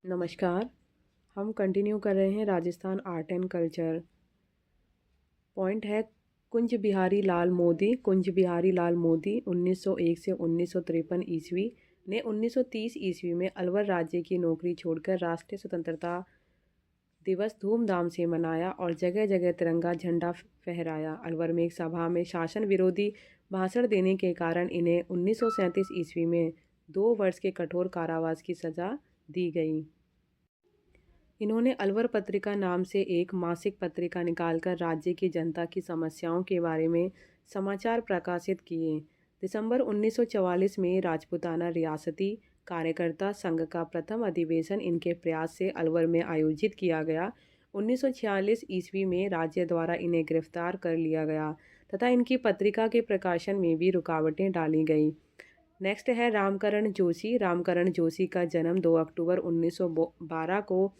नमस्कार। हम कंटिन्यू कर रहे हैं Rajasthan art and culture. Point है कुंज बिहारी लाल मोदी 1901 से 1953 ईस्वी ने 1930 ईस्वी में अलवर राज्य की नौकरी छोड़कर राष्ट्रीय स्वतंत्रता दिवस धूमधाम से मनाया और जगह जगह तिरंगा झंडा फहराया। अलवर में एक सभा में शासन विरोधी भाषण देने के कारण इन्हें 1937 ईस्वी में 2 वर्ष के कठोर कारावास की सज़ा दी गई। इन्होंने अलवर पत्रिका नाम से एक मासिक पत्रिका निकालकर राज्य की जनता की समस्याओं के बारे में समाचार प्रकाशित किए। दिसंबर 1944 में राजपूताना रियासती कार्यकर्ता संघ का प्रथम अधिवेशन इनके प्रयास से अलवर में आयोजित किया गया। 1946 ईस्वी में राज्य द्वारा इन्हें गिरफ्तार कर लिया गया तथा इनकी पत्रिका के प्रकाशन में भी रुकावटें डाली गई। नेक्स्ट है रामकरण जोशी। रामकरण जोशी का जन्म 2 अक्टूबर 1912 को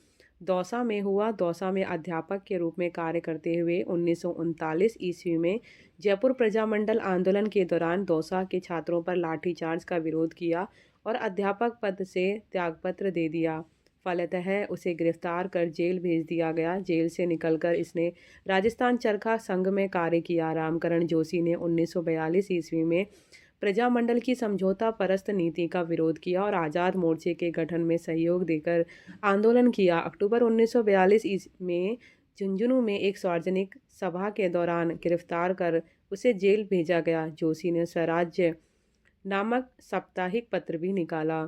दौसा में हुआ। दौसा में अध्यापक के रूप में कार्य करते हुए 1939 ईस्वी में जयपुर प्रजामंडल आंदोलन के दौरान दौसा के छात्रों पर लाठीचार्ज का विरोध किया और अध्यापक पद से त्यागपत्र दे दिया। फलतः उसे गिरफ्तार कर जेल भेज दिया गया। जेल से निकलकर इसने राजस्थान चरखा संघ में कार्य किया। रामकरण जोशी ने 1942 ईस्वी में प्रजामंडल की समझौता परस्त नीति का विरोध किया और आज़ाद मोर्चे के गठन में सहयोग देकर आंदोलन किया। अक्टूबर 1942 में झुंझुनू में एक सार्वजनिक सभा के दौरान गिरफ्तार कर उसे जेल भेजा गया। जोशी ने स्वराज्य नामक साप्ताहिक पत्र भी निकाला।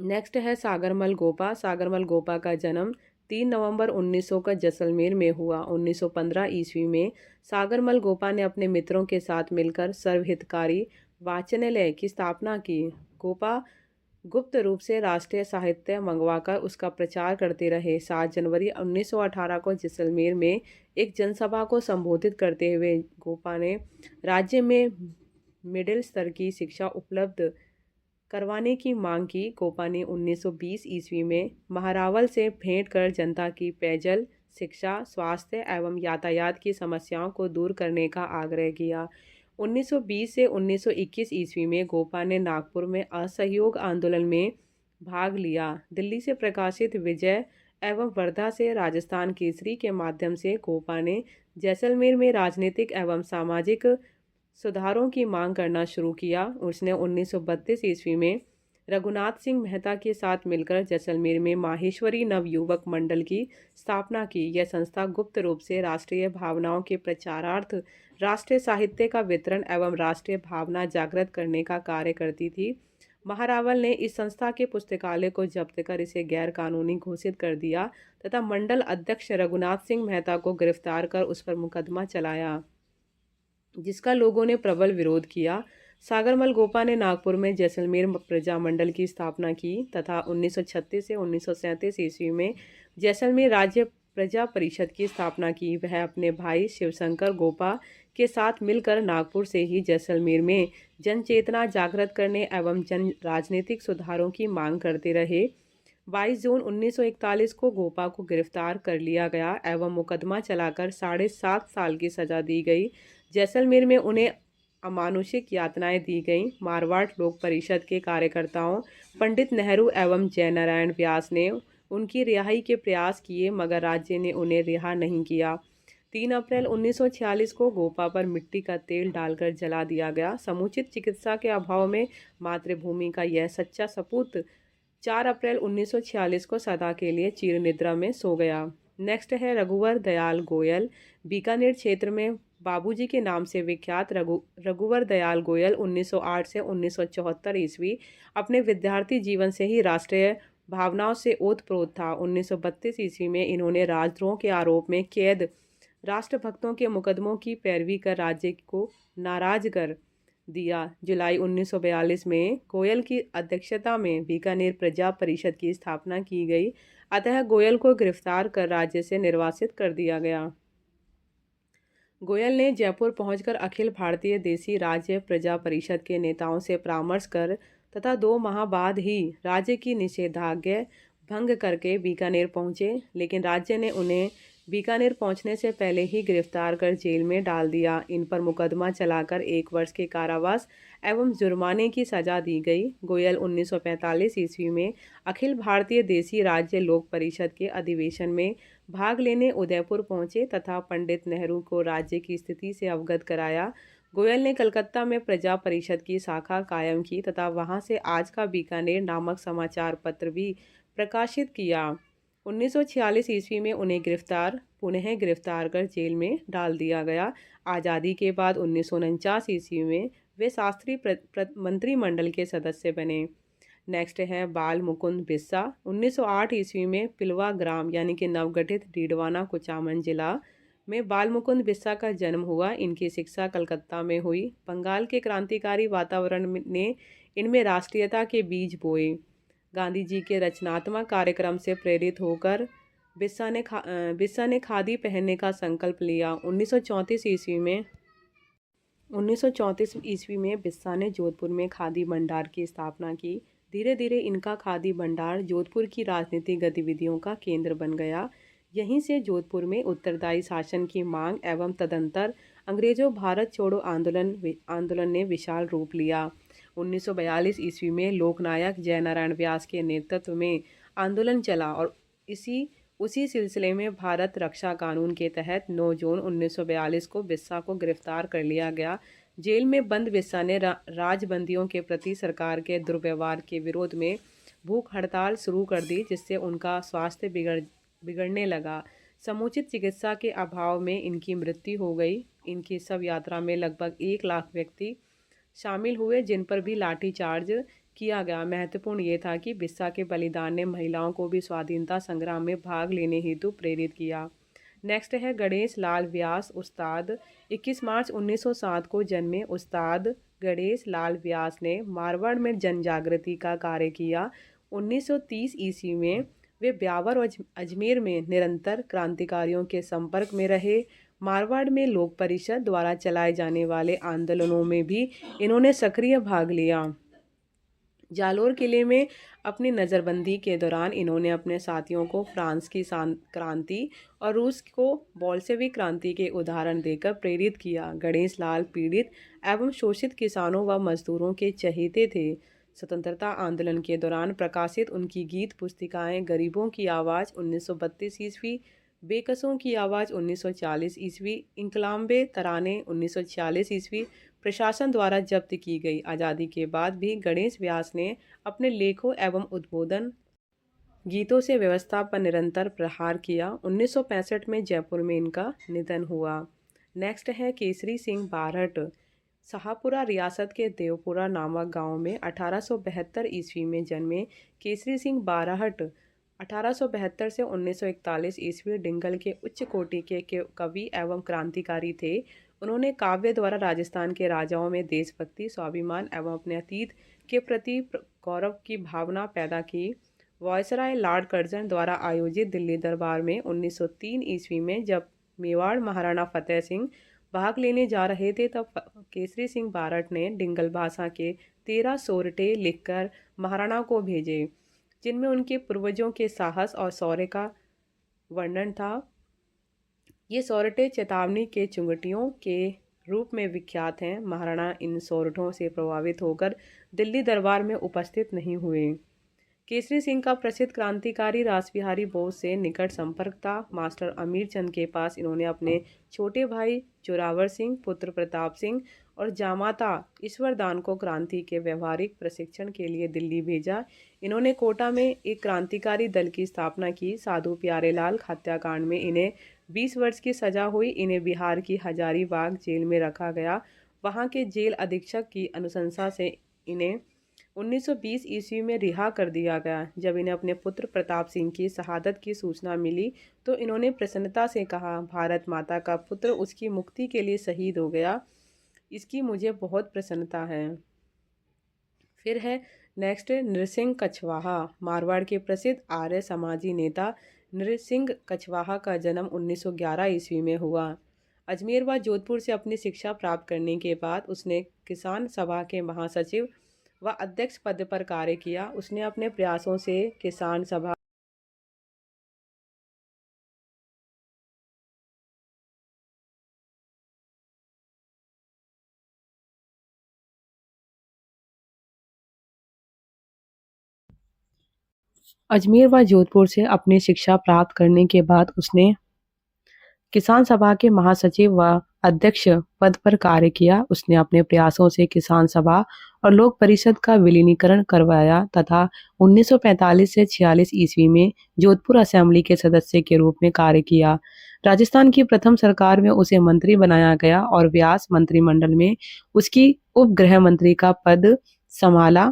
नेक्स्ट है सागरमल गोपा। सागरमल गोपा का जन्म 3 नवंबर 1900 का जैसलमेर में हुआ। 1915 ईस्वी में सागरमल गोपा ने अपने मित्रों के साथ मिलकर सर्वहितकारी वाचनालय की स्थापना की। गोपा गुप्त रूप से राष्ट्रीय साहित्य मंगवाकर उसका प्रचार करते रहे। 7 जनवरी 1918 को जैसलमेर में एक जनसभा को संबोधित करते हुए गोपा ने राज्य में मिडिल स्तर की शिक्षा उपलब्ध करवाने की मांग की। गोपा ने 1920 ईस्वी में महारावल से भेंट कर जनता की पेयजल, शिक्षा, स्वास्थ्य एवं यातायात की समस्याओं को दूर करने का आग्रह किया। 1920 से 1921 ईस्वी में गोपा ने नागपुर में असहयोग आंदोलन में भाग लिया। दिल्ली से प्रकाशित विजय एवं वर्धा से राजस्थान केसरी के माध्यम से गोपा ने जैसलमेर में राजनीतिक एवं सामाजिक सुधारों की मांग करना शुरू किया। उसने 1932 ईस्वी में रघुनाथ सिंह मेहता के साथ मिलकर जैसलमेर में माहेश्वरी नवयुवक मंडल की स्थापना की। यह संस्था गुप्त रूप से राष्ट्रीय भावनाओं के प्रचारार्थ राष्ट्रीय साहित्य का वितरण एवं राष्ट्रीय भावना जागृत करने का कार्य करती थी। महारावल ने इस संस्था के पुस्तकालय को जब्त कर इसे गैर कानूनी घोषित कर दिया तथा मंडल अध्यक्ष रघुनाथ सिंह मेहता को गिरफ्तार कर उस पर मुकदमा चलाया, जिसका लोगों ने प्रबल विरोध किया। सागरमल गोपा ने नागपुर में जैसलमेर प्रजामंडल की स्थापना की तथा 1936 से 1937 ईस्वी में जैसलमेर राज्य प्रजा परिषद की स्थापना की। वह अपने भाई शिवशंकर गोपा के साथ मिलकर नागपुर से ही जैसलमेर में जन चेतना जागृत करने एवं जन राजनीतिक सुधारों की मांग करते रहे। 22 जून 1941 को गोपा को गिरफ्तार कर लिया गया एवं मुकदमा चलाकर 7.5 साल की सज़ा दी गई। जैसलमेर में उन्हें अमानुषिक यातनाएं दी गईं। मारवाड़ लोक परिषद के कार्यकर्ताओं पंडित नेहरू एवं जयनारायण व्यास ने उनकी रिहाई के प्रयास किए मगर राज्य ने उन्हें रिहा नहीं किया। 3 अप्रैल 1946 को गोपा पर मिट्टी का तेल डालकर जला दिया गया। समुचित चिकित्सा के अभाव में मातृभूमि का यह सच्चा सपूत 4 अप्रैल 1946 को सदा के लिए चीर निद्रा में सो गया। नेक्स्ट है रघुवर दयाल गोयल। बीकानेर क्षेत्र में बाबूजी के नाम से विख्यात रघुवर दयाल गोयल 1908 से 1974 ईस्वी अपने विद्यार्थी जीवन से ही राष्ट्रीय भावनाओं से ओतप्रोत था। 1932 ईस्वी में इन्होंने राजद्रोह के आरोप में कैद राष्ट्रभक्तों के मुकदमों की पैरवी कर राज्य को नाराज कर दिया। जुलाई 1942 में गोयल की अध्यक्षता में बीकानेर प्रजा परिषद की स्थापना की गई, अतः गोयल को गिरफ्तार कर राज्य से निर्वासित कर दिया गया। गोयल ने जयपुर पहुंचकर अखिल भारतीय देसी राज्य प्रजा परिषद के नेताओं से परामर्श कर तथा 2 माह बाद ही राज्य की निषेधाज्ञा भंग करके बीकानेर पहुंचे, लेकिन राज्य ने उन्हें बीकानेर पहुंचने से पहले ही गिरफ्तार कर जेल में डाल दिया। इन पर मुकदमा चलाकर 1 वर्ष के कारावास एवं जुर्माने की सजा दी गई। गोयल 1945 ईस्वी में अखिल भारतीय देसी राज्य लोक परिषद के अधिवेशन में भाग लेने उदयपुर पहुंचे तथा पंडित नेहरू को राज्य की स्थिति से अवगत कराया। गोयल ने कलकत्ता में प्रजा परिषद की शाखा कायम की तथा वहां से आज का बीकानेर नामक समाचार पत्र भी प्रकाशित किया। 1946 ईस्वी में उन्हें पुनः गिरफ्तार कर जेल में डाल दिया गया। आज़ादी के बाद 1949 ईस्वी में वे शास्त्री मंत्रिमंडल के सदस्य बने। नेक्स्ट है बाल मुकुंद बिस्सा। 1908 ईस्वी में पिलवा ग्राम यानी कि नवगठित डीडवाना कुचामन जिला में बाल मुकुंद बिस्सा का जन्म हुआ। इनकी शिक्षा कलकत्ता में हुई। बंगाल के क्रांतिकारी वातावरण ने इनमें राष्ट्रीयता के बीज बोए। गांधी जी के रचनात्मक कार्यक्रम से प्रेरित होकर बिस्सा ने खादी पहनने का संकल्प लिया। 1934 ईस्वी में बिस्सा ने जोधपुर में खादी भंडार की स्थापना की। धीरे धीरे इनका खादी भंडार जोधपुर की राजनीतिक गतिविधियों का केंद्र बन गया। यहीं से जोधपुर में उत्तरदायी शासन की मांग एवं तदंतर अंग्रेजों भारत छोड़ो आंदोलन ने विशाल रूप लिया। 1942 ईस्वी में लोकनायक जयनारायण व्यास के नेतृत्व में आंदोलन चला और उसी सिलसिले में भारत रक्षा कानून के तहत 9 जून 1942 को बिस्सा को गिरफ्तार कर लिया गया। जेल में बंद बिस्सा ने राजबंदियों के प्रति सरकार के दुर्व्यवहार के विरोध में भूख हड़ताल शुरू कर दी, जिससे उनका स्वास्थ्य बिगड़ने लगा। समुचित चिकित्सा के अभाव में इनकी मृत्यु हो गई। इनकी शव यात्रा में लगभग 1 लाख व्यक्ति शामिल हुए, जिन पर भी लाठीचार्ज किया गया। महत्वपूर्ण ये था कि बिस्सा के बलिदान ने महिलाओं को भी स्वाधीनता संग्राम में भाग लेने हेतु प्रेरित किया। नेक्स्ट है गणेश लाल व्यास उस्ताद। 21 मार्च 1907 को जन्मे उस्ताद गणेश लाल व्यास ने मारवाड़ में जन जागृति का कार्य किया। 1930 ईस्वी में वे ब्यावर और अजमेर में निरंतर क्रांतिकारियों के संपर्क में रहे। मारवाड़ में लोक परिषद द्वारा चलाए जाने वाले आंदोलनों में भी इन्होंने सक्रिय भाग लिया। जालोर किले में अपनी नज़रबंदी के दौरान इन्होंने अपने साथियों को फ्रांस की क्रांति और रूस को बोल्शेविक क्रांति के उदाहरण देकर प्रेरित किया। गणेश लाल पीड़ित एवं शोषित किसानों व मजदूरों के चहेते थे। स्वतंत्रता आंदोलन के दौरान प्रकाशित उनकी गीत पुस्तिकाएं गरीबों की आवाज़ 1932 ईस्वी, बेकसों की आवाज़ 1940 ईस्वी, इंकलाबे तराने 1946 ईस्वी प्रशासन द्वारा जब्त की गई। आज़ादी के बाद भी गणेश व्यास ने अपने लेखों एवं उद्बोधन गीतों से व्यवस्था पर निरंतर प्रहार किया। 1965 में जयपुर में इनका निधन हुआ। नेक्स्ट है केसरी सिंह बारहट। शाहपुरा रियासत के देवपुरा नामक गांव में 1872 ईस्वी में जन्मे केसरी सिंह बारहट 1872 से 1941 ईस्वी डिंगल के उच्च कोटि के कवि एवं क्रांतिकारी थे। उन्होंने काव्य द्वारा राजस्थान के राजाओं में देशभक्ति, स्वाभिमान एवं अपने अतीत के प्रति गौरव की भावना पैदा की। वायसराय लॉर्ड कर्जन द्वारा आयोजित दिल्ली दरबार में 1903 ईस्वी में जब मेवाड़ महाराणा फतेह सिंह भाग लेने जा रहे थे, तब केसरी सिंह बारहट ने डिंगल भाषा के 13 सोरठे लिखकर महाराणा को भेजे, जिनमें उनके पूर्वजों के साहस और शौर्य का वर्णन था। ये सोरठे चेतावनी के चुंगटियों के रूप में विख्यात हैं। महाराणा इन सोरठों से प्रभावित होकर दिल्ली दरबार में उपस्थित नहीं हुए। केसरी सिंह का प्रसिद्ध क्रांतिकारी रासबिहारी बोस से निकट संपर्क था। मास्टर अमीर चंद के पास इन्होंने अपने छोटे भाई जोरावर सिंह, पुत्र प्रताप सिंह और जामाता ईश्वरदान को क्रांति के व्यवहारिक प्रशिक्षण के लिए दिल्ली भेजा। इन्होंने कोटा में एक क्रांतिकारी दल की स्थापना की। साधु प्यारेलाल हत्याकांड में इन्हें 20 वर्ष की सजा हुई। इन्हें बिहार की हजारीबाग जेल में रखा गया। वहां के जेल अधीक्षक की अनुशंसा से इन्हें 1920 ईस्वी में रिहा कर दिया गया। जब इन्हें अपने पुत्र प्रताप सिंह की शहादत की सूचना मिली तो इन्होंने प्रसन्नता से कहा, भारत माता का पुत्र उसकी मुक्ति के लिए शहीद हो गया, इसकी मुझे बहुत प्रसन्नता है। फिर है नेक्स्ट नृसिंह कछवाहा। मारवाड़ के प्रसिद्ध आर्य समाजी नेता नृसिंह कछवाहा का जन्म 1911 ईस्वी में हुआ। अजमेर व जोधपुर से अपनी शिक्षा प्राप्त करने के बाद उसने किसान सभा के महासचिव व अध्यक्ष पद पर कार्य किया। उसने अपने प्रयासों से किसान सभा अजमेर व जोधपुर से अपनी शिक्षा प्राप्त करने के बाद उसने किसान सभा के महासचिव व अध्यक्ष पद पर कार्य किया। उसने अपने प्रयासों से किसान सभा और लोक परिषद का विलीनीकरण करवाया तथा 1945 से 46 ईस्वी में जोधपुर असेंबली के सदस्य के रूप में कार्य किया। राजस्थान की प्रथम सरकार में उसे मंत्री बनाया गया और व्यास मंत्रिमंडल में उसकी उप गृह मंत्री का पद संभाला।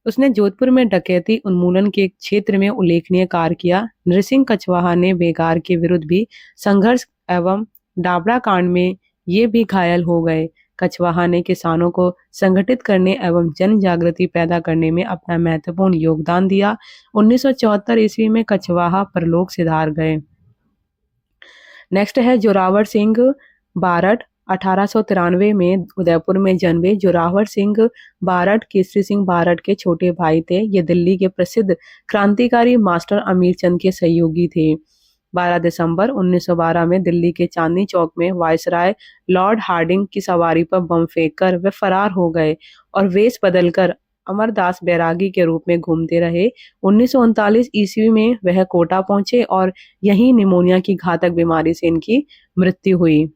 उसने जोधपुर में डकैती उन्मूलन के क्षेत्र में उल्लेखनीय कार्य किया। नरसिंह कछवाहा ने बेगार के विरुद्ध भी संघर्ष एवं डाबरा कांड में ये भी घायल हो गए। कछवाहा ने किसानों को संगठित करने एवं जन जागृति पैदा करने में अपना महत्वपूर्ण योगदान दिया। 1974 ईस्वी में कछवाहा परलोक सिधार गए। नेक्स्ट है जोरावर सिंह बारठ। 1893 में उदयपुर में जन्मे जोरावर सिंह बारठ केसरी सिंह बारठ के छोटे भाई थे। ये दिल्ली के प्रसिद्ध क्रांतिकारी मास्टर अमीर चंद के सहयोगी थे। 12 दिसंबर 1912 में दिल्ली के चांदनी चौक में वायसराय लॉर्ड हार्डिंग की सवारी पर बम फेंककर वे फरार हो गए और वेश बदलकर अमरदास बैरागी के रूप में घूमते रहे। 1939 ईस्वी में वह कोटा पहुंचे और यहीं निमोनिया की घातक बीमारी से इनकी मृत्यु हुई।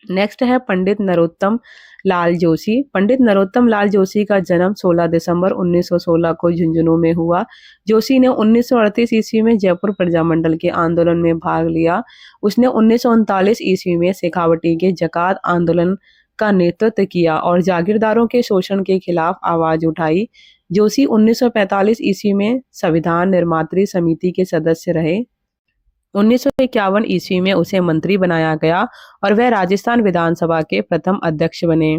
नेक्स्ट है पंडित नरोत्तम लाल जोशी। पंडित नरोत्तम लाल जोशी का जन्म 16 दिसंबर 1916 को झुंझुनू में हुआ। जोशी ने 1938 ईस्वी में जयपुर प्रजामंडल के आंदोलन में भाग लिया। उसने 1939 ईस्वी में शेखावटी के जकात आंदोलन का नेतृत्व किया और जागीरदारों के शोषण के खिलाफ आवाज उठाई। जोशी 1945 ईस्वी में संविधान निर्मात्री समिति के सदस्य रहे। 1951 ईस्वी में उसे मंत्री बनाया गया और वह राजस्थान विधानसभा के प्रथम अध्यक्ष बने।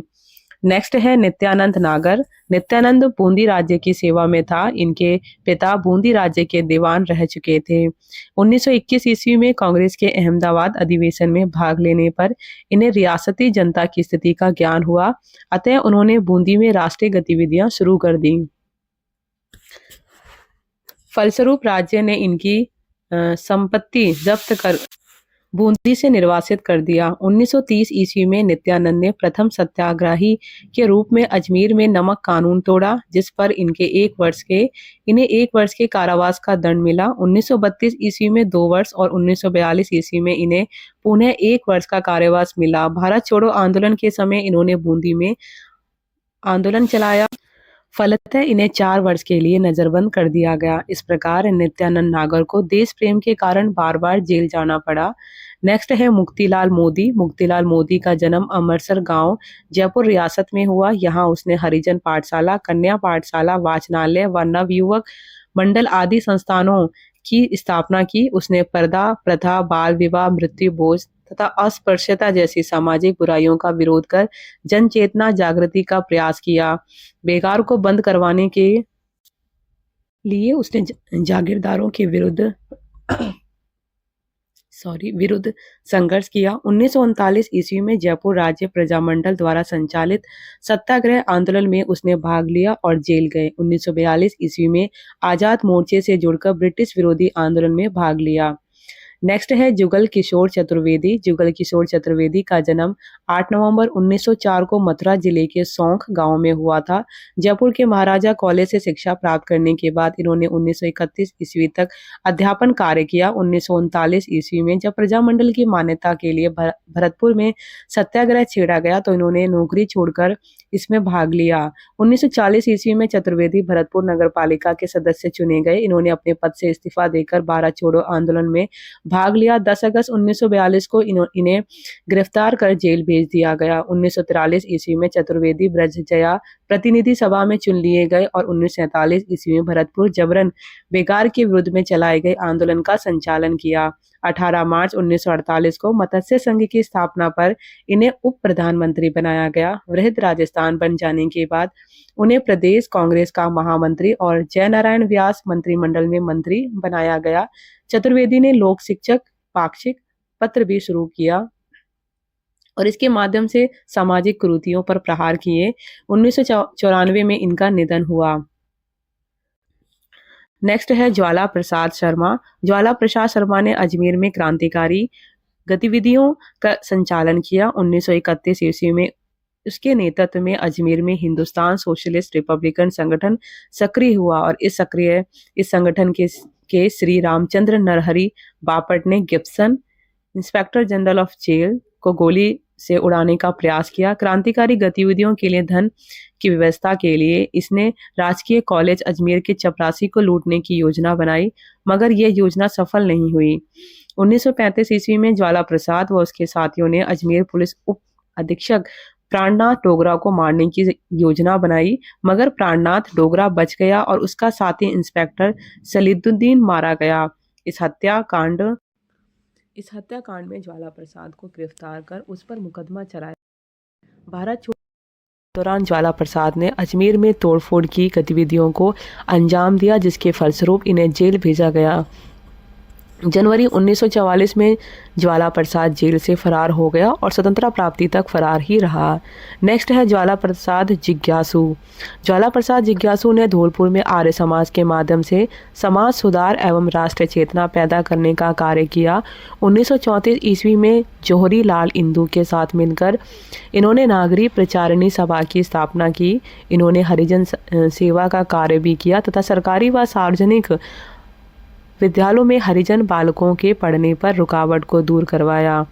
नेक्स्ट है नित्यानंद नागर। नित्यानंद बूंदी राज्य की सेवा में था। इनके पिता बूंदी राज्य के दीवान रह चुके थे। 1921 ईस्वी में कांग्रेस के अहमदाबाद अधिवेशन में भाग लेने पर इन्हें रियासती जनता की स्थिति का ज्ञान हुआ, अतः उन्होंने बूंदी में राष्ट्रीय गतिविधियां शुरू कर दी। फलस्वरूप राज्य ने इनकी संपत्ति जब्त कर बूंदी से निर्वासित कर दिया। 1930 ईस्वी में नित्यानंद ने प्रथम सत्याग्रही के रूप में अजमेर में नमक कानून तोड़ा, जिस पर इन्हें 1 वर्ष के कारावास का दंड मिला। 1932 ईस्वी में 2 वर्ष और 1942 ईस्वी में इन्हें पुनः 1 वर्ष का कारावास मिला। भारत छोड़ो आंदोलन के समय इन्होंने बूंदी में आंदोलन चलाया, फलतः इन्हें 4 वर्ष के लिए नजरबंद कर दिया गया। इस प्रकार नित्यानंद नागर को देश प्रेम के कारण बार बार जेल जाना पड़ा। नेक्स्ट है मुक्तिलाल मोदी। मुक्तिलाल मोदी का जन्म अमरसर गांव जयपुर रियासत में हुआ। यहाँ उसने हरिजन पाठशाला, कन्या पाठशाला, वाचनालय व नवयुवक मंडल आदि संस्थानों की स्थापना की। उसने पर्दा प्रथा, बाल विवाह, मृत्यु भोज तथा अस्पृश्यता जैसी सामाजिक बुराइयों का विरोध कर जन चेतना जागृति का प्रयास किया। बेगार को बंद करवाने के लिए उसने जागीरदारों के विरुद्ध संघर्ष किया। 1939 ईस्वी में जयपुर राज्य प्रजामंडल द्वारा संचालित सत्याग्रह आंदोलन में उसने भाग लिया और जेल गए। 1942 ईस्वी में आजाद मोर्चे से जुड़कर ब्रिटिश विरोधी आंदोलन में भाग लिया। नेक्स्ट है जुगल किशोर चतुर्वेदी। जुगल किशोर चतुर्वेदी का जन्म 8 नवंबर 1904 को मथुरा जिले के सौंख गांव में हुआ था। जयपुर के महाराजा कॉलेज से शिक्षा प्राप्त करने के बाद इन्होंने 1931 ईस्वी तक अध्यापन कार्य किया। 1939 ईस्वी में जब प्रजामंडल की मान्यता के लिए भरतपुर में सत्याग्रह छेड़ा गया तो इन्होंने नौकरी छोड़कर इसमें भाग लिया। 1940 ईस्वी में चतुर्वेदी भरतपुर नगर पालिका के सदस्य चुने गए। इन्होंने अपने पद से इस्तीफा देकर 12 छोड़ो आंदोलन में भाग लिया। 10 अगस्त 1942 को इन्हें गिरफ्तार कर जेल भेज दिया गया। 1943 ईस्वी में चतुर्वेदी ब्रजजया प्रतिनिधि सभा में चुन लिए गए और 1947 ईस्वी में भरतपुर जबरन बेगार के विरुद्ध में चलाए गए आंदोलन का संचालन किया। 18 मार्च 1948 को मत्स्य संघ की स्थापना पर इन्हें उप प्रधानमंत्री बनाया गया। वृहद राजस्थान बन जाने के बाद उन्हें प्रदेश कांग्रेस का महामंत्री और जयनारायण व्यास मंत्रिमंडल में मंत्री बनाया गया। चतुर्वेदी ने लोक शिक्षक पाक्षिक पत्र भी शुरू किया और इसके माध्यम से सामाजिक कुरीतियों पर प्रहार किए। 1994 में इनका निधन हुआ। नेक्स्ट है ज्वाला प्रसाद शर्मा। ज्वाला प्रसाद शर्मा ने अजमेर में क्रांतिकारी गतिविधियों का संचालन किया। 1931 ईस्वी में उसके नेतृत्व में अजमेर में हिंदुस्तान सोशलिस्ट रिपब्लिकन संगठन सक्रिय हुआ और इस संगठन के श्री रामचंद्र नरहरि बापट ने Gibson, inspector general of jail, को गोली से उड़ाने का प्रयास किया। क्रांतिकारी गतिविधियों के लिए धन की व्यवस्था के लिए इसने राजकीय कॉलेज अजमेर के चपरासी को लूटने की योजना बनाई, मगर यह योजना सफल नहीं हुई। 1935 ईस्वी में ज्वाला प्रसाद व उसके साथियों ने अजमेर पुलिस उप अधीक्षक प्राणनाथ डोगरा को मारने की योजना बनाई, मगर प्राणनाथ डोगरा बच गया और उसका साथी इंस्पेक्टर सलीदुद्दीन मारा गया। इस हत्याकांड में ज्वाला प्रसाद को गिरफ्तार कर उस पर मुकदमा चलाया। भारत छोड़ दौरान ज्वाला प्रसाद ने अजमेर में तोड़फोड़ की गतिविधियों को अंजाम दिया, जिसके फलस्वरूप इन्हें जेल भेजा गया। जनवरी 1944 में ज्वाला प्रसाद जेल से फरार हो गया और स्वतंत्रता प्राप्ति तक फरार ही रहा। नेक्स्ट है ज्वाला प्रसाद जिज्ञासु। ज्वाला प्रसाद जिज्ञासु ने धौलपुर में आर्य समाज के माध्यम से समाज सुधार एवं राष्ट्र चेतना पैदा करने का कार्य किया। 1934 ईस्वी में जौहरी लाल इंदू के साथ मिलकर इन्होंने नागरी प्रचारिणी सभा की स्थापना की। इन्होंने हरिजन सेवा का कार्य भी किया तथा सरकारी व सार्वजनिक विद्यालयों में हरिजन बालकों के पढ़ने पर रुकावट को दूर करवाया।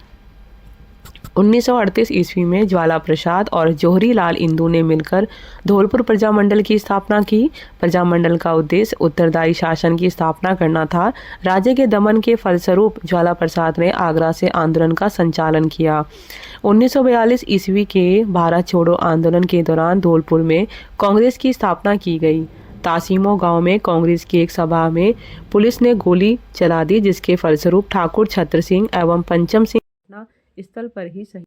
1938 ईस्वी में ज्वाला प्रसाद और जौहरी लाल इंदू ने मिलकर धौलपुर प्रजामंडल की स्थापना की। प्रजामंडल का उद्देश्य उत्तरदायी शासन की स्थापना करना था। राज्य के दमन के फलस्वरूप ज्वाला प्रसाद ने आगरा से आंदोलन का संचालन किया। 1942 ईस्वी के भारत छोड़ो आंदोलन के दौरान धौलपुर में कांग्रेस की स्थापना की गई। तासीमो गांव में कांग्रेस की एक सभा में पुलिस ने गोली चला दी, जिसके फलस्वरूप ठाकुर छत्र सिंह एवं पंचम सिंह स्थल पर ही सही।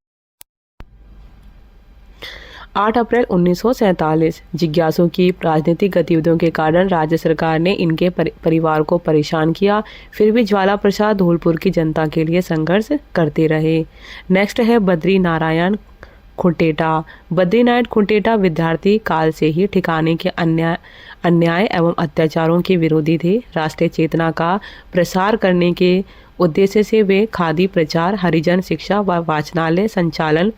8 अप्रैल 1947 जिज्ञासु की राजनीतिक गतिविधियों के कारण राज्य सरकार ने इनके परिवार को परेशान किया। फिर भी ज्वाला प्रसाद धौलपुर की जनता के लिए संघर्ष करते रहे। नेक्स्ट है बद्री नारायण खुंटेटा। बद्रीनाथ खुंटेटा विद्यार्थी काल से ही ठिकाने के अन्याय एवं अत्याचारों के विरोधी थे। राष्ट्रीय चेतना का प्रसार करने के उद्देश्य से वे खादी प्रचार, हरिजन शिक्षा व वाचनालय संचालन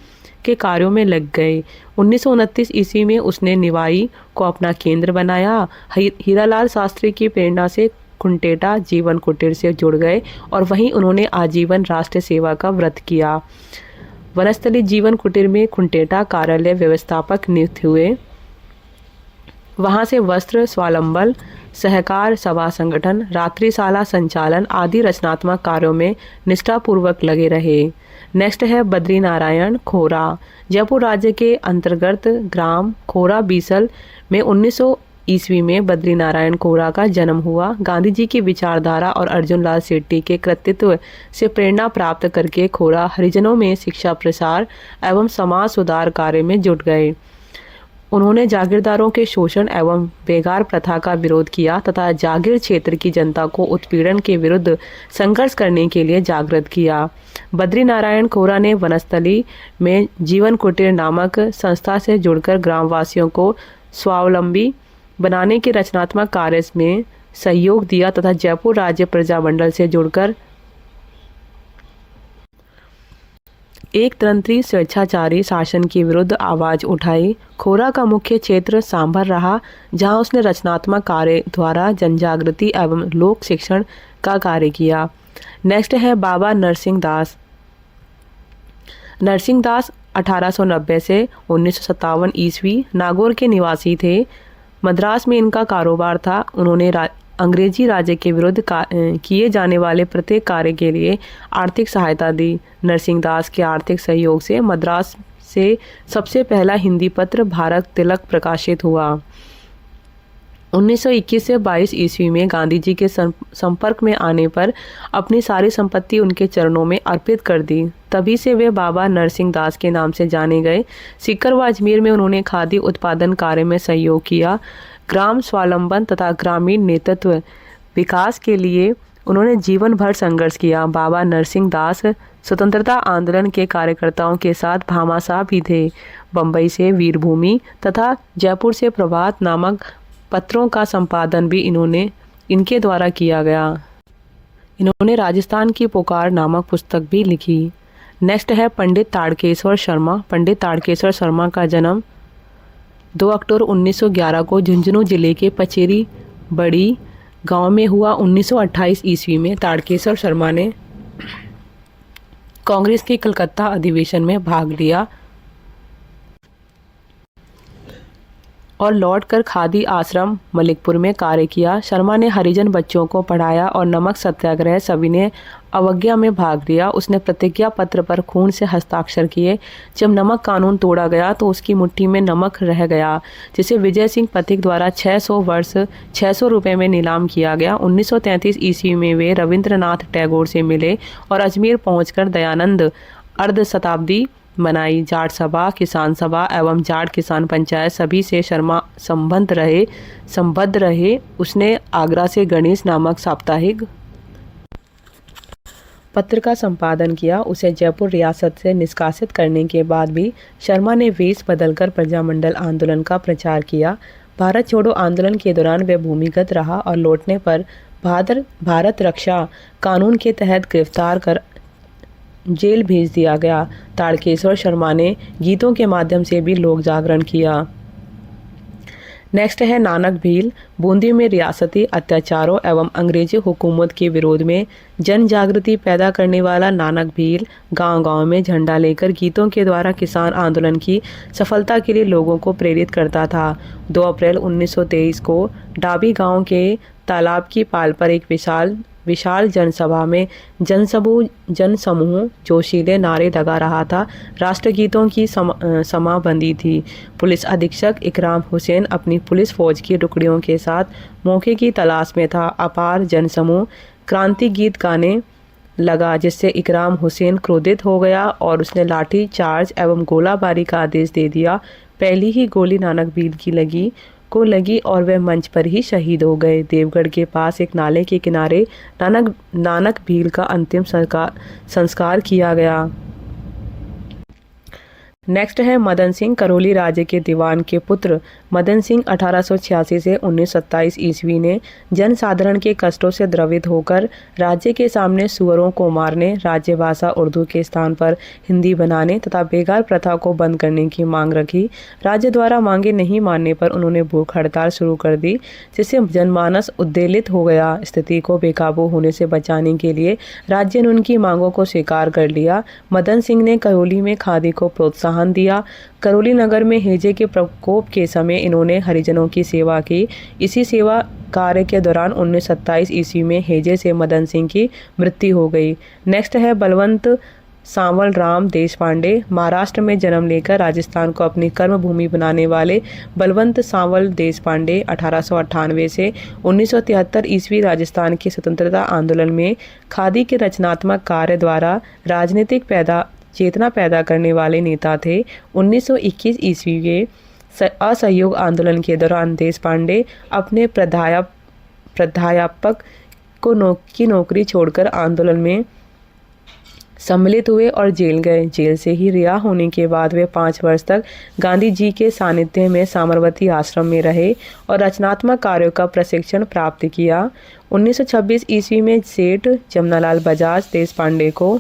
के कार्यों में लग गए। 1929 ईस्वी में उसने निवाई को अपना केंद्र बनाया। हीरालाल शास्त्री की प्रेरणा से खुंटेटा जीवन कुटीर से जुड़ गए और वहीं उन्होंने आजीवन राष्ट्र सेवा का व्रत किया। वनस्थली जीवन कुटीर में खुंटेटा कार्यालय व्यवस्थापक नियुक्त हुए। वहां से वस्त्र स्वावलंबन, सहकार सभा संगठन, रात्रिशाला संचालन आदि रचनात्मक कार्यों में निष्ठापूर्वक लगे रहे। नेक्स्ट है बद्री नारायण खोरा। जयपुर राज्य के अंतर्गत ग्राम खोरा बीसल में 1900 ईस्वी में बद्री नारायण खोरा का जन्म हुआ। गांधी जी की विचारधारा और अर्जुन लाल सेठी के कृतित्व से प्रेरणा प्राप्त करके खोरा हरिजनों में शिक्षा प्रसार एवं समाज सुधार कार्य में जुट गए। उन्होंने जागीरदारों के शोषण एवं बेगार प्रथा का विरोध किया तथा जागीर क्षेत्र की जनता को उत्पीड़न के विरुद्ध संघर्ष करने के लिए जागृत किया। बद्री नारायण खोरा ने वनस्थली में जीवन कुटीर नामक संस्था से जुड़कर ग्रामवासियों को स्वावलंबी बनाने के रचनात्मक कार्य में सहयोग दिया तथा जयपुर राज्य प्रजामंडल से जुड़कर एक तंत्री स्वेच्छाचारी शासन के विरुद्ध आवाज उठाई। खोरा का मुख्य क्षेत्र सांभर रहा, जहां उसने रचनात्मक कार्य द्वारा जनजागृति एवं लोक शिक्षण का कार्य किया। नेक्स्ट है बाबा नरसिंह दास। नरसिंह दास 1890 से 1957 ईस्वी नागौर के निवासी थे। मद्रास में इनका कारोबार था। उन्होंने अंग्रेजी राज्य के विरुद्ध किए जाने वाले प्रत्येक कार्य के लिए आर्थिक सहायता दी। नरसिंह दास के आर्थिक सहयोग से मद्रास से सबसे पहला हिंदी पत्र भारत तिलक प्रकाशित हुआ। 1921 से 22 ईस्वी में गांधी जी के संपर्क में आने पर अपनी सारी संपत्ति उनके चरणों में अर्पित कर दी। तभी से वे बाबा नरसिंह दास के नाम से जाने गए। सीकर व अजमेर में उन्होंने खादी उत्पादन कार्य में सहयोग किया। ग्राम स्वावलंबन तथा ग्रामीण नेतृत्व विकास के लिए उन्होंने जीवन भर संघर्ष किया। बाबा नरसिंह दास स्वतंत्रता आंदोलन के कार्यकर्ताओं के साथ भामाशाह भी थे। बम्बई से वीरभूमि तथा जयपुर से प्रभात नामक पत्रों का संपादन भी इनके द्वारा किया गया। इन्होंने राजस्थान की पुकार नामक पुस्तक भी लिखी। नेक्स्ट है पंडित ताड़केश्वर शर्मा। पंडित ताड़केश्वर शर्मा का जन्म 2 अक्टूबर 1911 को झुंझुनू जिले के पचेरी बड़ी गांव में हुआ। 1928 ईस्वी में ताड़केश्वर शर्मा ने कांग्रेस के कलकत्ता अधिवेशन में भाग लिया और लौटकर खादी आश्रम मलिकपुर में कार्य किया। शर्मा ने हरिजन बच्चों को पढ़ाया और नमक सत्याग्रह सविनय अवज्ञा में भाग लिया। उसने प्रतिज्ञा पत्र पर खून से हस्ताक्षर किए। जब नमक कानून तोड़ा गया तो उसकी मुट्ठी में नमक रह गया, जिसे विजय सिंह पथिक द्वारा 600 रुपये में नीलाम किया गया। 1933 ईस्वी में वे रविंद्रनाथ टैगोर से मिले और अजमेर पहुंचकर दयानंद अर्ध शताब्दी मनाई। जाट सभा, किसान सभा एवं जाट किसान पंचायत सभी से शर्मा संबद्ध रहे। उसने आगरा से गणेश नामक साप्ताहिक पत्र का संपादन किया। उसे जयपुर रियासत से निष्कासित करने के बाद भी शर्मा ने वेश बदलकर प्रजामंडल आंदोलन का प्रचार किया। भारत छोड़ो आंदोलन के दौरान वह भूमिगत रहा और लौटने पर भारत रक्षा कानून के तहत गिरफ्तार कर जेल भेज दिया गया। ताड़केश्वर शर्मा ने गीतों के माध्यम से भी लोक जागरण किया। नेक्स्ट है नानक भील। बूंदी में रियासती अत्याचारों एवं अंग्रेजी हुकूमत के विरोध में जन जागृति पैदा करने वाला नानक भील गांव-गांव में झंडा लेकर गीतों के द्वारा किसान आंदोलन की सफलता के लिए लोगों को प्रेरित करता था। 2 अप्रैल 1923 को डाबी गांव के तालाब की पाल पर एक विशाल जनसभा में जनसमूह जोशीले नारे लगा रहा था। राष्ट्रगीतों की समाबंदी थी। पुलिस अधीक्षक इकराम हुसैन अपनी पुलिस फौज की टुकड़ियों के साथ मौके की तलाश में था। अपार जनसमूह क्रांति गीत गाने लगा, जिससे इकराम हुसैन क्रोधित हो गया और उसने लाठी चार्ज एवं गोलाबारी का आदेश दे दिया। पहली ही गोली नानक भील की लगी और वह मंच पर ही शहीद हो गए। देवगढ़ के पास एक नाले के किनारे नानक भील का अंतिम संस्कार किया गया। नेक्स्ट है मदन सिंह। करौली राज्य के दीवान के पुत्र मदन सिंह 1886 से 1927 ईस्वी ने जनसाधारण के कष्टों से द्रवित होकर राज्य के सामने सुअरों को मारने, राज्य भाषा उर्दू के स्थान पर हिंदी बनाने तथा बेगार प्रथा को बंद करने की मांग रखी। राज्य द्वारा मांगे नहीं मानने पर उन्होंने भूख हड़ताल शुरू कर दी, जिससे जनमानस उद्वेलित हो गया। स्थिति को बेकाबू होने से बचाने के लिए राज्य ने उनकी मांगों को स्वीकार कर लिया। मदन सिंह ने करौली में खादी को प्रोत्साहन दिया। करौली नगर में हैजे के प्रकोप के समय इन्होंने हरिजनों की सेवा की। इसी सेवा कार्य के दौरान 1927 ईस्वी में हैजे से मदन सिंह की मृत्यु हो गई। नेक्स्ट है बलवंत सांवल राम देशपांडे। महाराष्ट्र में जन्म लेकर राजस्थान को अपनी कर्मभूमि बनाने वाले बलवंत सांवल देशपांडे 1898 से 1973 ईस्वी राजस्थान के स्वतंत्रता आंदोलन में खादी के रचनात्मक कार्य द्वारा राजनीतिक चेतना पैदा करने वाले नेता थे। 1921 ईस्वी के असहयोग आंदोलन के दौरान देशपांडे अपने प्राध्यापक की नौकरी छोड़कर आंदोलन में सम्मिलित हुए और जेल गए। जेल से ही रिहा होने के बाद वे 5 वर्ष तक गांधी जी के सानिध्य में साबरमती आश्रम में रहे और रचनात्मक कार्यों का प्रशिक्षण प्राप्त किया। 1926 ईस्वी में सेठ जमनालाल बजाज देशपांडे को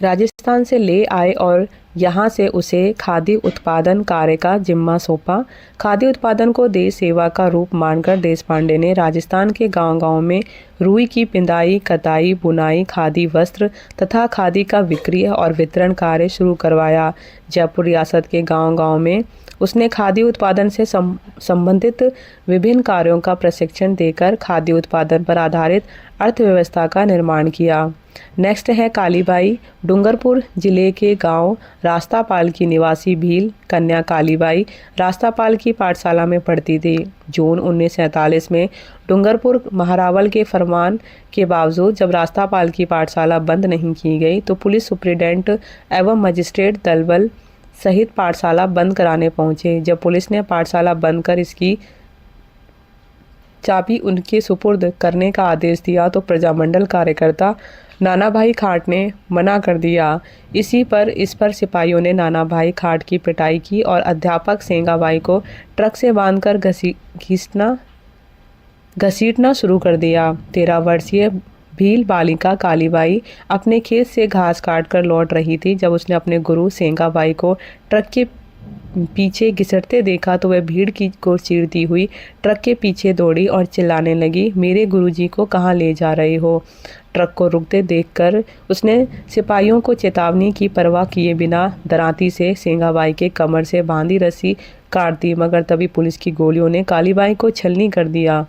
राजस्थान से ले आए और यहाँ से उसे खादी उत्पादन कार्य का जिम्मा सौंपा। खादी उत्पादन को देश सेवा का रूप मानकर देशपांडे ने राजस्थान के गांव-गांव में रुई की पिंदाई, कताई, बुनाई, खादी वस्त्र तथा खादी का विक्रय और वितरण कार्य शुरू करवाया। जयपुर रियासत के गांव-गांव में उसने खादी उत्पादन से संबंधित विभिन्न कार्यों का प्रशिक्षण देकर खादी उत्पादन पर आधारित अर्थव्यवस्था का निर्माण किया। नेक्स्ट है कालीबाई। डूंगरपुर जिले के गांव रास्तापाल की निवासी भील कन्या कालीबाई रास्तापाल की पाठशाला में पढ़ती थी। जून 1947 में डूंगरपुर महारावल के फरमान के बावजूद जब रास्तापाल की पाठशाला बंद नहीं की गई तो पुलिस सुप्रीडेंट एवं मजिस्ट्रेट दलबल सहित पाठशाला बंद कराने पहुंचे। जब पुलिस ने पाठशाला बंद कर इसकी चाबी उनके सुपुर्द करने का आदेश दिया तो प्रजामंडल कार्यकर्ता नानाभाई खाट ने मना कर दिया। इस पर सिपाहियों ने नानाभाई खाट की पिटाई की और अध्यापक सेंगाबाई को ट्रक से बांधकर घसीटना शुरू कर दिया। 13 वर्षीय भील बालिका कालीबाई अपने खेत से घास काट कर लौट रही थी। जब उसने अपने गुरु सेंगाबाई को ट्रक के पीछे घिसटते देखा तो वह भीड़ की को चीरती हुई ट्रक के पीछे दौड़ी और चिल्लाने लगी, मेरे गुरुजी को कहाँ ले जा रहे हो। ट्रक को रुकते देखकर उसने सिपाहियों को चेतावनी की परवाह किए बिना दरांती से सेंगाबाई के कमर से बांधी रस्सी काट दी, मगर तभी पुलिस की गोलियों ने कालीबाई को छलनी कर दिया।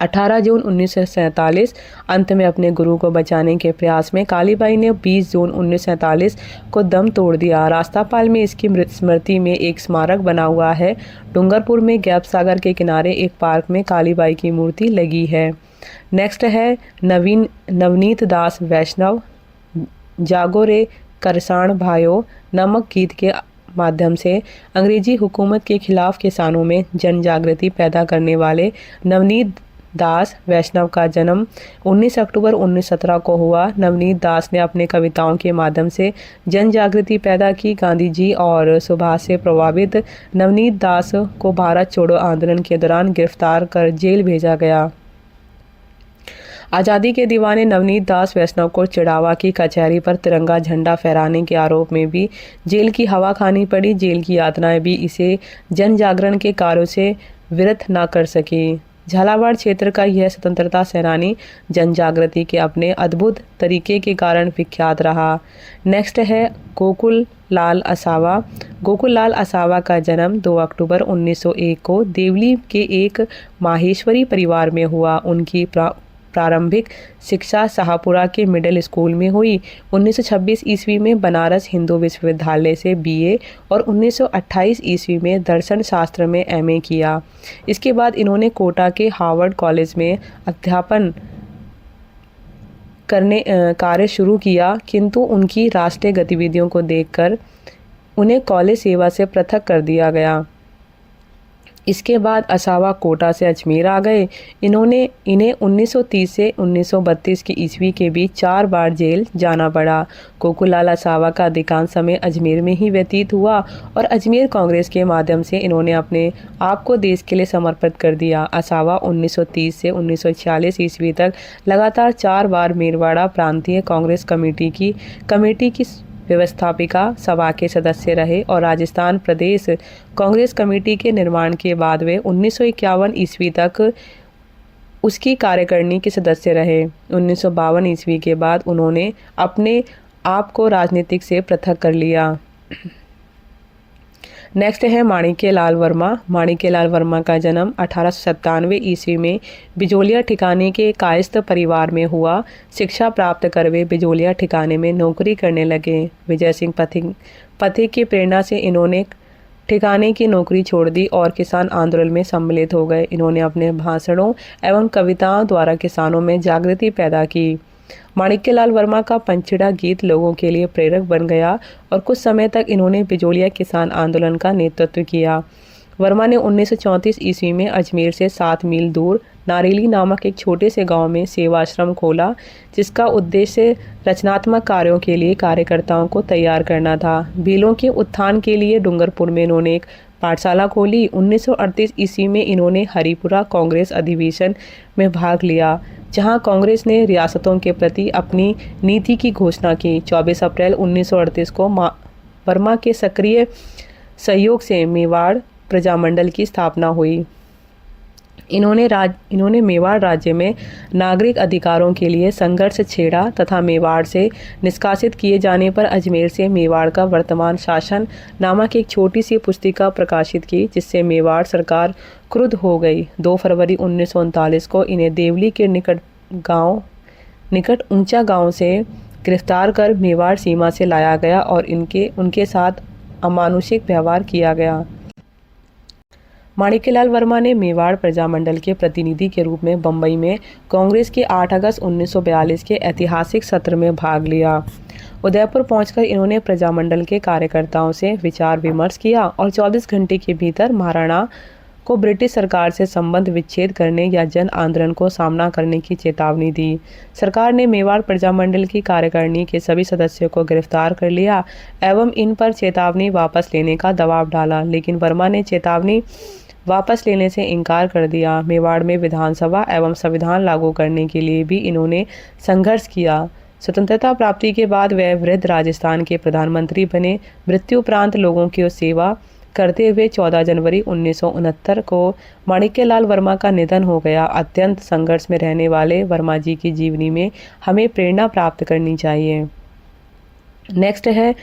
18 जून 1947 अंत में अपने गुरु को बचाने के प्रयास में कालीबाई ने 20 जून 1947 को दम तोड़ दिया। रास्तापाल में इसकी स्मृति में एक स्मारक बना हुआ है। डूंगरपुर में गैप सागर के किनारे एक पार्क में कालीबाई की मूर्ति लगी है। नेक्स्ट है नवनीत दास वैष्णव, जागो रे करसान भाइयों नमक गीत के माध्यम से अंग्रेजी हुकूमत के खिलाफ किसानों में जन जागृति पैदा करने वाले नवनीत दास वैष्णव का जन्म 19 अक्टूबर 1917 को हुआ। नवनीत दास ने अपने कविताओं के माध्यम से जन जागृति पैदा की। गांधी जी और सुभाष से प्रभावित नवनीत दास को भारत छोड़ो आंदोलन के दौरान गिरफ्तार कर जेल भेजा गया। आज़ादी के दीवाने नवनीत दास वैष्णव को चिड़ावा की कचहरी पर तिरंगा झंडा फहराने के आरोप में भी जेल की हवा खानी पड़ी। जेल की यातनाएं भी इसे जन जागरण के कार्यों से विरत न कर सकी। झालावाड़ क्षेत्र का यह स्वतंत्रता सेनानी जन जागृति के अपने अद्भुत तरीके के कारण विख्यात रहा। नेक्स्ट है गोकुल लाल असावा। गोकुल लाल असावा का जन्म 2 अक्टूबर 1901 को देवली के एक माहेश्वरी परिवार में हुआ। उनकी प्रारंभिक शिक्षा शाहपुरा के मिडिल स्कूल में हुई। 1926 ईस्वी में बनारस हिंदू विश्वविद्यालय से बीए और 1928 ईस्वी में दर्शन शास्त्र में एमए किया। इसके बाद इन्होंने कोटा के हार्वर्ड कॉलेज में अध्यापन करने कार्य शुरू किया, किंतु उनकी राष्ट्रीय गतिविधियों को देखकर उन्हें कॉलेज सेवा से पृथक कर दिया गया। इसके बाद असावा कोटा से अजमेर आ गए। इन्हें 1930 से 1932 की ईस्वी के बीच 4 बार जेल जाना पड़ा। गोकुललाल असावा का अधिकांश समय अजमेर में ही व्यतीत हुआ और अजमेर कांग्रेस के माध्यम से इन्होंने अपने आप को देश के लिए समर्पित कर दिया। असावा 1930 से 1946 ईस्वी तक लगातार 4 बार मेरवाड़ा प्रांतीय कांग्रेस कमेटी की व्यवस्थापिका सभा के सदस्य रहे और राजस्थान प्रदेश कांग्रेस कमेटी के निर्माण के बाद वे 1951 ईस्वी तक उसकी कार्यकारिणी के सदस्य रहे। 1952 ईस्वी के बाद उन्होंने अपने आप को राजनीतिक से पृथक कर लिया। नेक्स्ट है माणिक्यलाल वर्मा। माणिक्यलाल वर्मा का जन्म 1897 ईस्वी में बिजोलिया ठिकाने के कायस्थ परिवार में हुआ। शिक्षा प्राप्त कर वे बिजोलिया ठिकाने में नौकरी करने लगे। विजय सिंह पथिक की प्रेरणा से इन्होंने ठिकाने की नौकरी छोड़ दी और किसान आंदोलन में सम्मिलित हो गए। इन्होंने अपने भाषणों एवं कविताओं द्वारा किसानों में जागृति पैदा की। माणिक्यलाल वर्मा का पंचड़ा गीत लोगों के लिए प्रेरक बन गया और कुछ समय तक इन्होंने बिजोलिया किसान आंदोलन का नेतृत्व किया। वर्मा ने 1934 ईस्वी में अजमेर से 7 मील दूर नारेली नामक एक छोटे से गांव में सेवाश्रम खोला, जिसका उद्देश्य रचनात्मक कार्यों के लिए कार्यकर्ताओं को तैयार करना था। भीलों के उत्थान के लिए डूंगरपुर में इन्होंने एक पाठशाला खोली। 1938 ईस्वी में इन्होंने हरिपुरा कांग्रेस अधिवेशन में भाग लिया, जहां कांग्रेस ने रियासतों के प्रति अपनी नीति की घोषणा की। 24 अप्रैल 1938 को वर्मा के सक्रिय सहयोग से मेवाड़ प्रजामंडल की स्थापना हुई। इन्होंने मेवाड़ राज्य में नागरिक अधिकारों के लिए संघर्ष छेड़ा तथा मेवाड़ से निष्कासित किए जाने पर अजमेर से मेवाड़ का वर्तमान शासन नामक एक छोटी सी पुस्तिका प्रकाशित की, जिससे मेवाड़ सरकार क्रुद्ध हो गई। 2 फरवरी 1939 को इन्हें देवली के निकट ऊंचा गांव से गिरफ्तार कर मेवाड़ सीमा से लाया गया और उनके साथ अमानुषिक व्यवहार किया गया। माणिक्यलाल वर्मा ने मेवाड़ प्रजामंडल के प्रतिनिधि के रूप में बम्बई में कांग्रेस के 8 अगस्त 1942 के ऐतिहासिक सत्र में भाग लिया। उदयपुर पहुंचकर इन्होंने प्रजामंडल के कार्यकर्ताओं से विचार विमर्श किया और 24 घंटे के भीतर महाराणा को ब्रिटिश सरकार से संबंध विच्छेद करने या जन आंदोलन को सामना करने की चेतावनी दी। सरकार ने मेवाड़ प्रजामंडल की कार्यकारिणी के सभी सदस्यों को गिरफ्तार कर लिया एवं इन पर चेतावनी वापस लेने का दबाव डाला, लेकिन वर्मा ने चेतावनी वापस लेने से इनकार कर दिया। मेवाड़ में विधानसभा एवं संविधान लागू करने के लिए भी इन्होंने संघर्ष किया। स्वतंत्रता प्राप्ति के बाद वह वृद्ध राजस्थान के प्रधानमंत्री बने। मृत्यु उपरांत लोगों की सेवा करते हुए 14 जनवरी 1969 को माणिक्यलाल वर्मा का निधन हो गया। अत्यंत संघर्ष में रहने वाले वर्मा जी की जीवनी में हमें प्रेरणा प्राप्त करनी चाहिए। नेक्स्ट है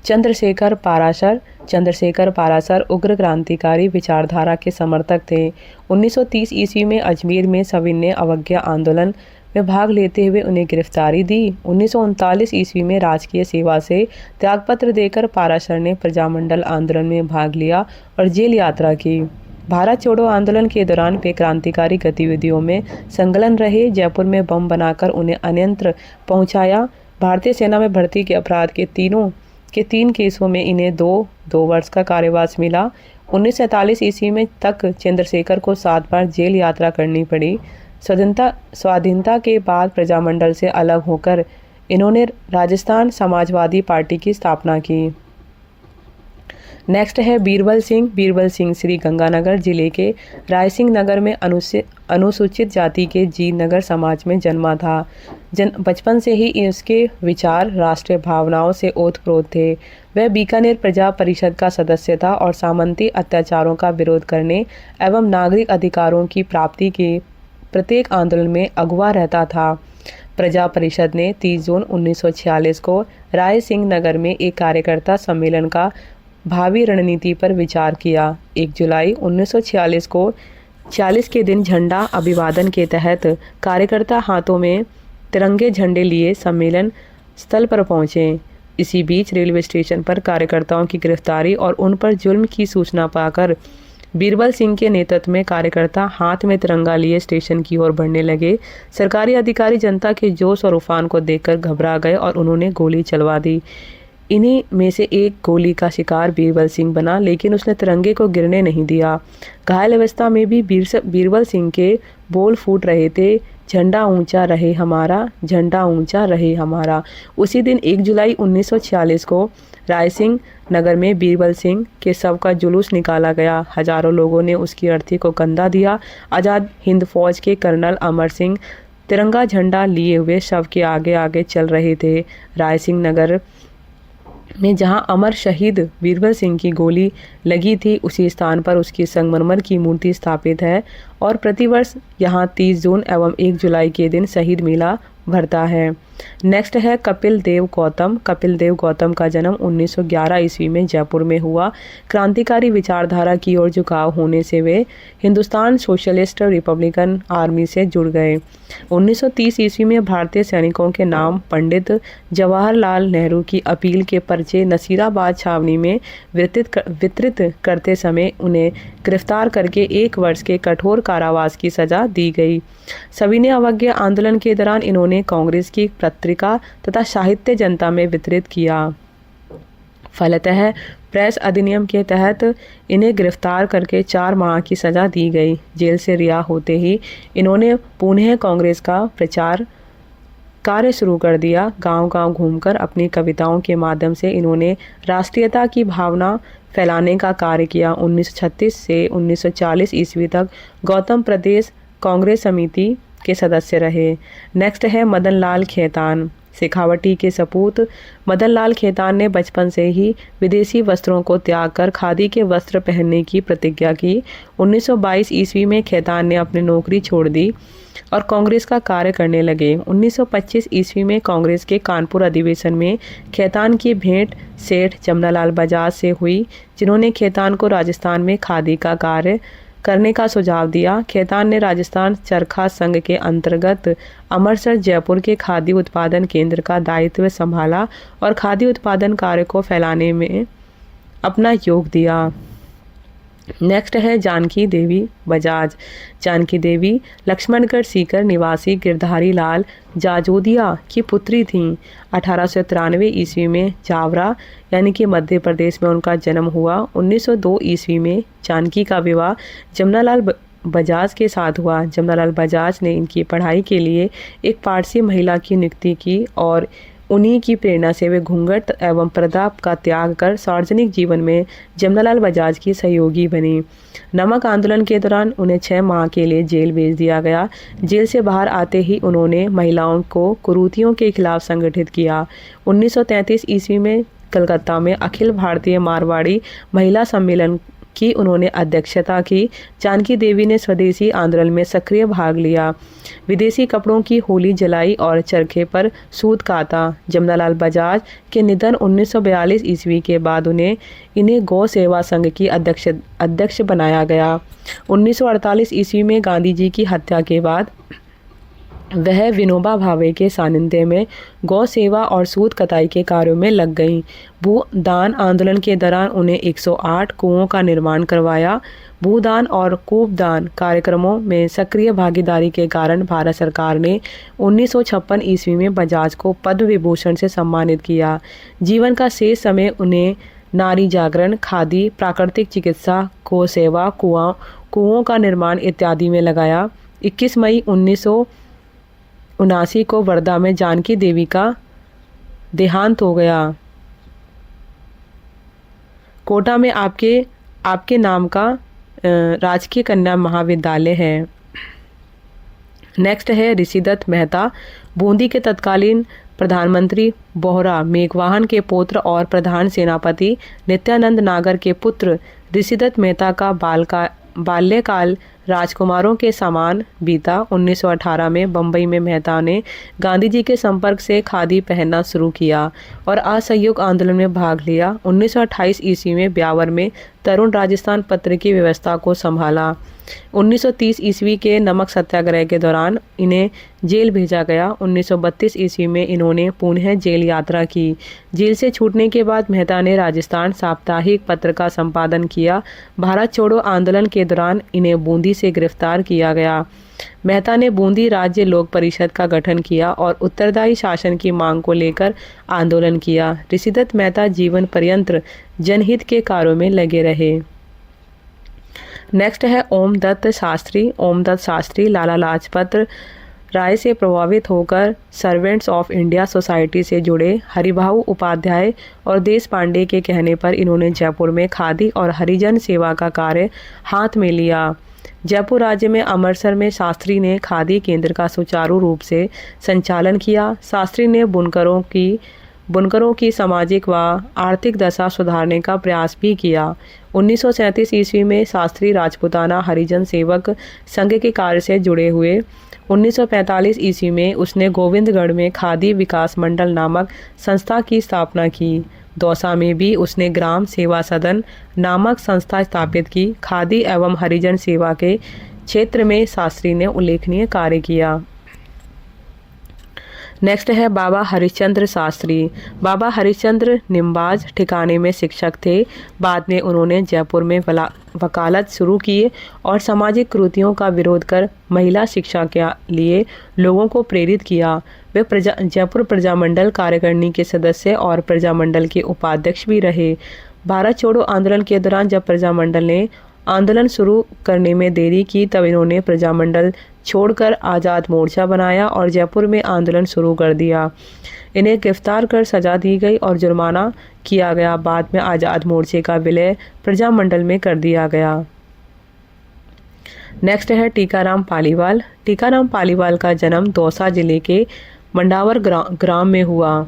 चंद्रशेखर पाराशर। चंद्रशेखर पाराशर उग्र क्रांतिकारी विचारधारा के समर्थक थे। 1930 ईस्वी में अजमेर में सविनय अवज्ञा आंदोलन में भाग लेते हुए उन्हें गिरफ्तारी दी। 1939 ईस्वी में राजकीय सेवा से त्यागपत्र देकर पाराशर ने प्रजामंडल आंदोलन में भाग लिया और जेल यात्रा की। भारत छोड़ो आंदोलन के दौरान वे क्रांतिकारी गतिविधियों में संलग्न रहे। जयपुर में बम बनाकर उन्हें अन्यत्र पहुंचाया। भारतीय सेना में भर्ती के अपराध के 3 केसों में इन्हें 2 वर्ष का कारावास मिला। 1947 ईस्वी में तक चंद्रशेखर को 7 बार जेल यात्रा करनी पड़ी। स्वाधीनता के बाद प्रजामंडल से अलग होकर इन्होंने राजस्थान समाजवादी पार्टी की स्थापना की। नेक्स्ट है बीरबल सिंह। बीरबल सिंह श्री गंगानगर जिले के रायसिंह नगर में अनुसूचित जाति के जी नगर समाज में जन्मा था। बचपन से ही इसके विचार राष्ट्रीय भावनाओं से ओतप्रोत थे। वह बीकानेर प्रजा परिषद का सदस्य था और सामंती अत्याचारों का विरोध करने एवं नागरिक अधिकारों की प्राप्ति के प्रत्येक आंदोलन में अगुवा रहता था। प्रजा परिषद ने 30 जून 1946 को राय सिंह नगर में एक कार्यकर्ता सम्मेलन का भावी रणनीति पर विचार किया। 1 जुलाई 1946 को 40 के दिन झंडा अभिवादन के तहत कार्यकर्ता हाथों में तिरंगे झंडे लिए सम्मेलन स्थल पर पहुंचे। इसी बीच रेलवे स्टेशन पर कार्यकर्ताओं की गिरफ्तारी और उन पर जुल्म की सूचना पाकर बीरबल सिंह के नेतृत्व में कार्यकर्ता हाथ में तिरंगा लिए स्टेशन की ओर बढ़ने लगे। सरकारी अधिकारी जनता के जोश और उफान को देखकर घबरा गए और उन्होंने गोली चलवा दी। इन्हीं में से एक गोली का शिकार बीरबल सिंह बना, लेकिन उसने तिरंगे को गिरने नहीं दिया। घायल अवस्था में भी बीरबल सिंह के बोल फूट रहे थे, झंडा ऊंचा रहे हमारा, झंडा ऊंचा रहे हमारा। उसी दिन 1 जुलाई 1946 को रायसिंह नगर में बीरबल सिंह के शव का जुलूस निकाला गया। हजारों लोगों ने उसकी अर्थी को कंधा दिया। आज़ाद हिंद फौज के कर्नल अमर सिंह तिरंगा झंडा लिए हुए शव के आगे आगे चल रहे थे। रायसिंह नगर में जहां अमर शहीद बीरबल सिंह की गोली लगी थी, उसी स्थान पर उसकी संगमरमर की मूर्ति स्थापित है और प्रतिवर्ष यहां 30 जून एवं 1 जुलाई के दिन शहीद मेला भरता है। नेक्स्ट है कपिल देव गौतम। कपिल देव गौतम का जन्म 1911 ईस्वी में जयपुर में हुआ। क्रांतिकारी विचारधारा की ओर झुकाव होने से वे हिंदुस्तान सोशलिस्ट रिपब्लिकन आर्मी से जुड़ गए। 1930 ईस्वी में भारतीय सैनिकों के नाम पंडित जवाहरलाल नेहरू की अपील के पर्चे नसीराबाद छावनी में वितरित करते समय उन्हें गिरफ्तार करके 1 वर्ष के कठोर कारावास की सजा दी गई। सविनय अवज्ञा आंदोलन के दौरान इन्होंने कांग्रेस की पत्रिका तथा साहित्य जनता में वितरित किया। फलतः प्रेस अधिनियम के तहत इन्हें गिरफ्तार करके 4 माह की सजा दी गई। जेल से रिहा होते ही इन्होंने पुनः कांग्रेस का प्रचार कार्य शुरू कर दिया। गांव-गांव घूमकर अपनी कविताओं के माध्यम से इन्होंने राष्ट्रीयता की भावना फैलाने का कार्य किया। 1936 से 1940 ईस्वी तक गौतम प्रदेश कांग्रेस समिति के सदस्य रहे। नेक्स्ट है मदन लाल खेतान। शेखावटी के सपूत मदन लाल खेतान ने बचपन से ही विदेशी वस्त्रों को त्याग कर खादी के वस्त्र पहनने की प्रतिज्ञा की। 1922 ईस्वी में खेतान ने अपनी नौकरी छोड़ दी और कांग्रेस का कार्य करने लगे। 1925 ईस्वी में कांग्रेस के कानपुर अधिवेशन में खेतान की भेंट सेठ जमनालाल बजाज से हुई, जिन्होंने खेतान को राजस्थान में खादी का कार्य करने का सुझाव दिया। खेतान ने राजस्थान चरखा संघ के अंतर्गत अमृतसर जयपुर के खादी उत्पादन केंद्र का दायित्व संभाला और खादी उत्पादन कार्य को फैलाने में अपना योग दिया। नेक्स्ट है जानकी देवी बजाज। जानकी देवी लक्ष्मणगढ़ सीकर निवासी गिरधारी लाल जाजोदिया की पुत्री थीं। 1893 ईस्वी में जावरा यानी कि मध्य प्रदेश में उनका जन्म हुआ। 1902 ईस्वी में जानकी का विवाह जमनालाल बजाज के साथ हुआ। जमनालाल बजाज ने इनकी पढ़ाई के लिए एक पारसी महिला की नियुक्ति की और उन्हीं की प्रेरणा से वे घूंघट एवं पर्दा का त्याग कर सार्वजनिक जीवन में जमनालाल बजाज की सहयोगी बनी। नमक आंदोलन के दौरान उन्हें 6 माह के लिए जेल भेज दिया गया। जेल से बाहर आते ही उन्होंने महिलाओं को कुरीतियों के खिलाफ संगठित किया। 1933 ईस्वी में कलकत्ता में अखिल भारतीय मारवाड़ी महिला सम्मेलन की उन्होंने अध्यक्षता की। जानकी देवी ने स्वदेशी आंदोलन में सक्रिय भाग लिया, विदेशी कपड़ों की होली जलाई और चरखे पर सूत काता। जमनालाल बजाज के निधन 1942 ईस्वी के बाद इन्हें गौ सेवा संघ की अध्यक्ष बनाया गया। 1948 ईस्वी में गांधी जी की हत्या के बाद वह विनोबा भावे के सानिध्य में गौ सेवा और सूत कताई के कार्यों में लग गईं। भूदान आंदोलन के दौरान उन्हें 108 कुओं का निर्माण करवाया। भूदान और कूपदान कार्यक्रमों में सक्रिय भागीदारी के कारण भारत सरकार ने 1956 ईस्वी में बजाज को पद्म विभूषण से सम्मानित किया। जीवन का शेष समय उन्हें नारी जागरण, खादी, प्राकृतिक चिकित्सा, गौ सेवा, कुओं का निर्माण इत्यादि में लगाया। 21 मई 1979 को वर्धा में जानकी देवी का देहांत हो गया। कोटा में आपके नाम का राजकीय कन्या महाविद्यालय है। नेक्स्ट है ऋषिदत्त मेहता, बूंदी के तत्कालीन प्रधानमंत्री बोहरा मेघवाहन के पुत्र और प्रधान सेनापति नित्यानंद नागर के पुत्र ऋषिदत्त मेहता का बाल्यकाल राजकुमारों के समान बीता। 1918 में बम्बई में मेहता ने गांधी जी के संपर्क से खादी पहनना शुरू किया और असहयोग आंदोलन में भाग लिया। 1928 ईस्वी में ब्यावर में तरुण राजस्थान पत्र की व्यवस्था को संभाला। 1930 ईस्वी के नमक सत्याग्रह के दौरान इन्हें जेल भेजा गया। 1932 ईस्वी में इन्होंने पुनः जेल यात्रा की। जेल से छूटने के बाद मेहता ने राजस्थान साप्ताहिक पत्र का संपादन किया। भारत छोड़ो आंदोलन के दौरान इन्हें बूंदी से गिरफ्तार किया गया। मेहता ने बूंदी राज्य लोक परिषद का गठन किया और उत्तरदायी शासन की मांग को लेकर आंदोलन किया। ऋषिदत्त मेहता जीवन पर्यंत जनहित के कार्यों में लगे रहे। नेक्स्ट है ओम दत्त शास्त्री। ओम दत्त शास्त्री लाला लाजपत राय से प्रभावित होकर सर्वेंट्स ऑफ इंडिया सोसाइटी से जुड़े। हरिभाऊ उपाध्याय और देश पांडे के कहने पर इन्होंने जयपुर में खादी और हरिजन सेवा का कार्य हाथ में लिया। जयपुर राज्य में अमृतसर में शास्त्री ने खादी केंद्र का सुचारू रूप से संचालन किया। शास्त्री ने बुनकरों की सामाजिक व आर्थिक दशा सुधारने का प्रयास भी किया। 1937 ईस्वी में शास्त्री राजपूताना हरिजन सेवक संघ के कार्य से जुड़े हुए। 1945 ईस्वी में उसने गोविंदगढ़ में खादी विकास मंडल नामक संस्था की स्थापना की। दौसा में भी उसने ग्राम सेवा सदन नामक संस्था स्थापित की। खादी एवं हरिजन सेवा के क्षेत्र में शास्त्री ने उल्लेखनीय कार्य किया। नेक्स्ट है बाबा हरिश्चंद्र शास्त्री। बाबा हरिश्चंद्र निम्बाज ठिकाने में शिक्षक थे। बाद में उन्होंने जयपुर में वकालत शुरू की और सामाजिक कुरीतियों का विरोध कर महिला शिक्षा के लिए लोगों को प्रेरित किया। वे जयपुर प्रजामंडल कार्यकारिणी के सदस्य और प्रजामंडल के उपाध्यक्ष भी रहे। भारत छोड़ो आंदोलन के दौरान जब प्रजामंडल ने आंदोलन शुरू करने में देरी की तब इन्होंने प्रजामंडल छोड़कर आज़ाद मोर्चा बनाया और जयपुर में आंदोलन शुरू कर दिया। इन्हें गिरफ्तार कर सजा दी गई और जुर्माना किया गया। बाद में आज़ाद मोर्चे का विलय प्रजामंडल में कर दिया गया। नेक्स्ट है टीकाराम पालीवाल। टीकाराम पालीवाल का जन्म दौसा जिले के मंडावर ग्राम में हुआ।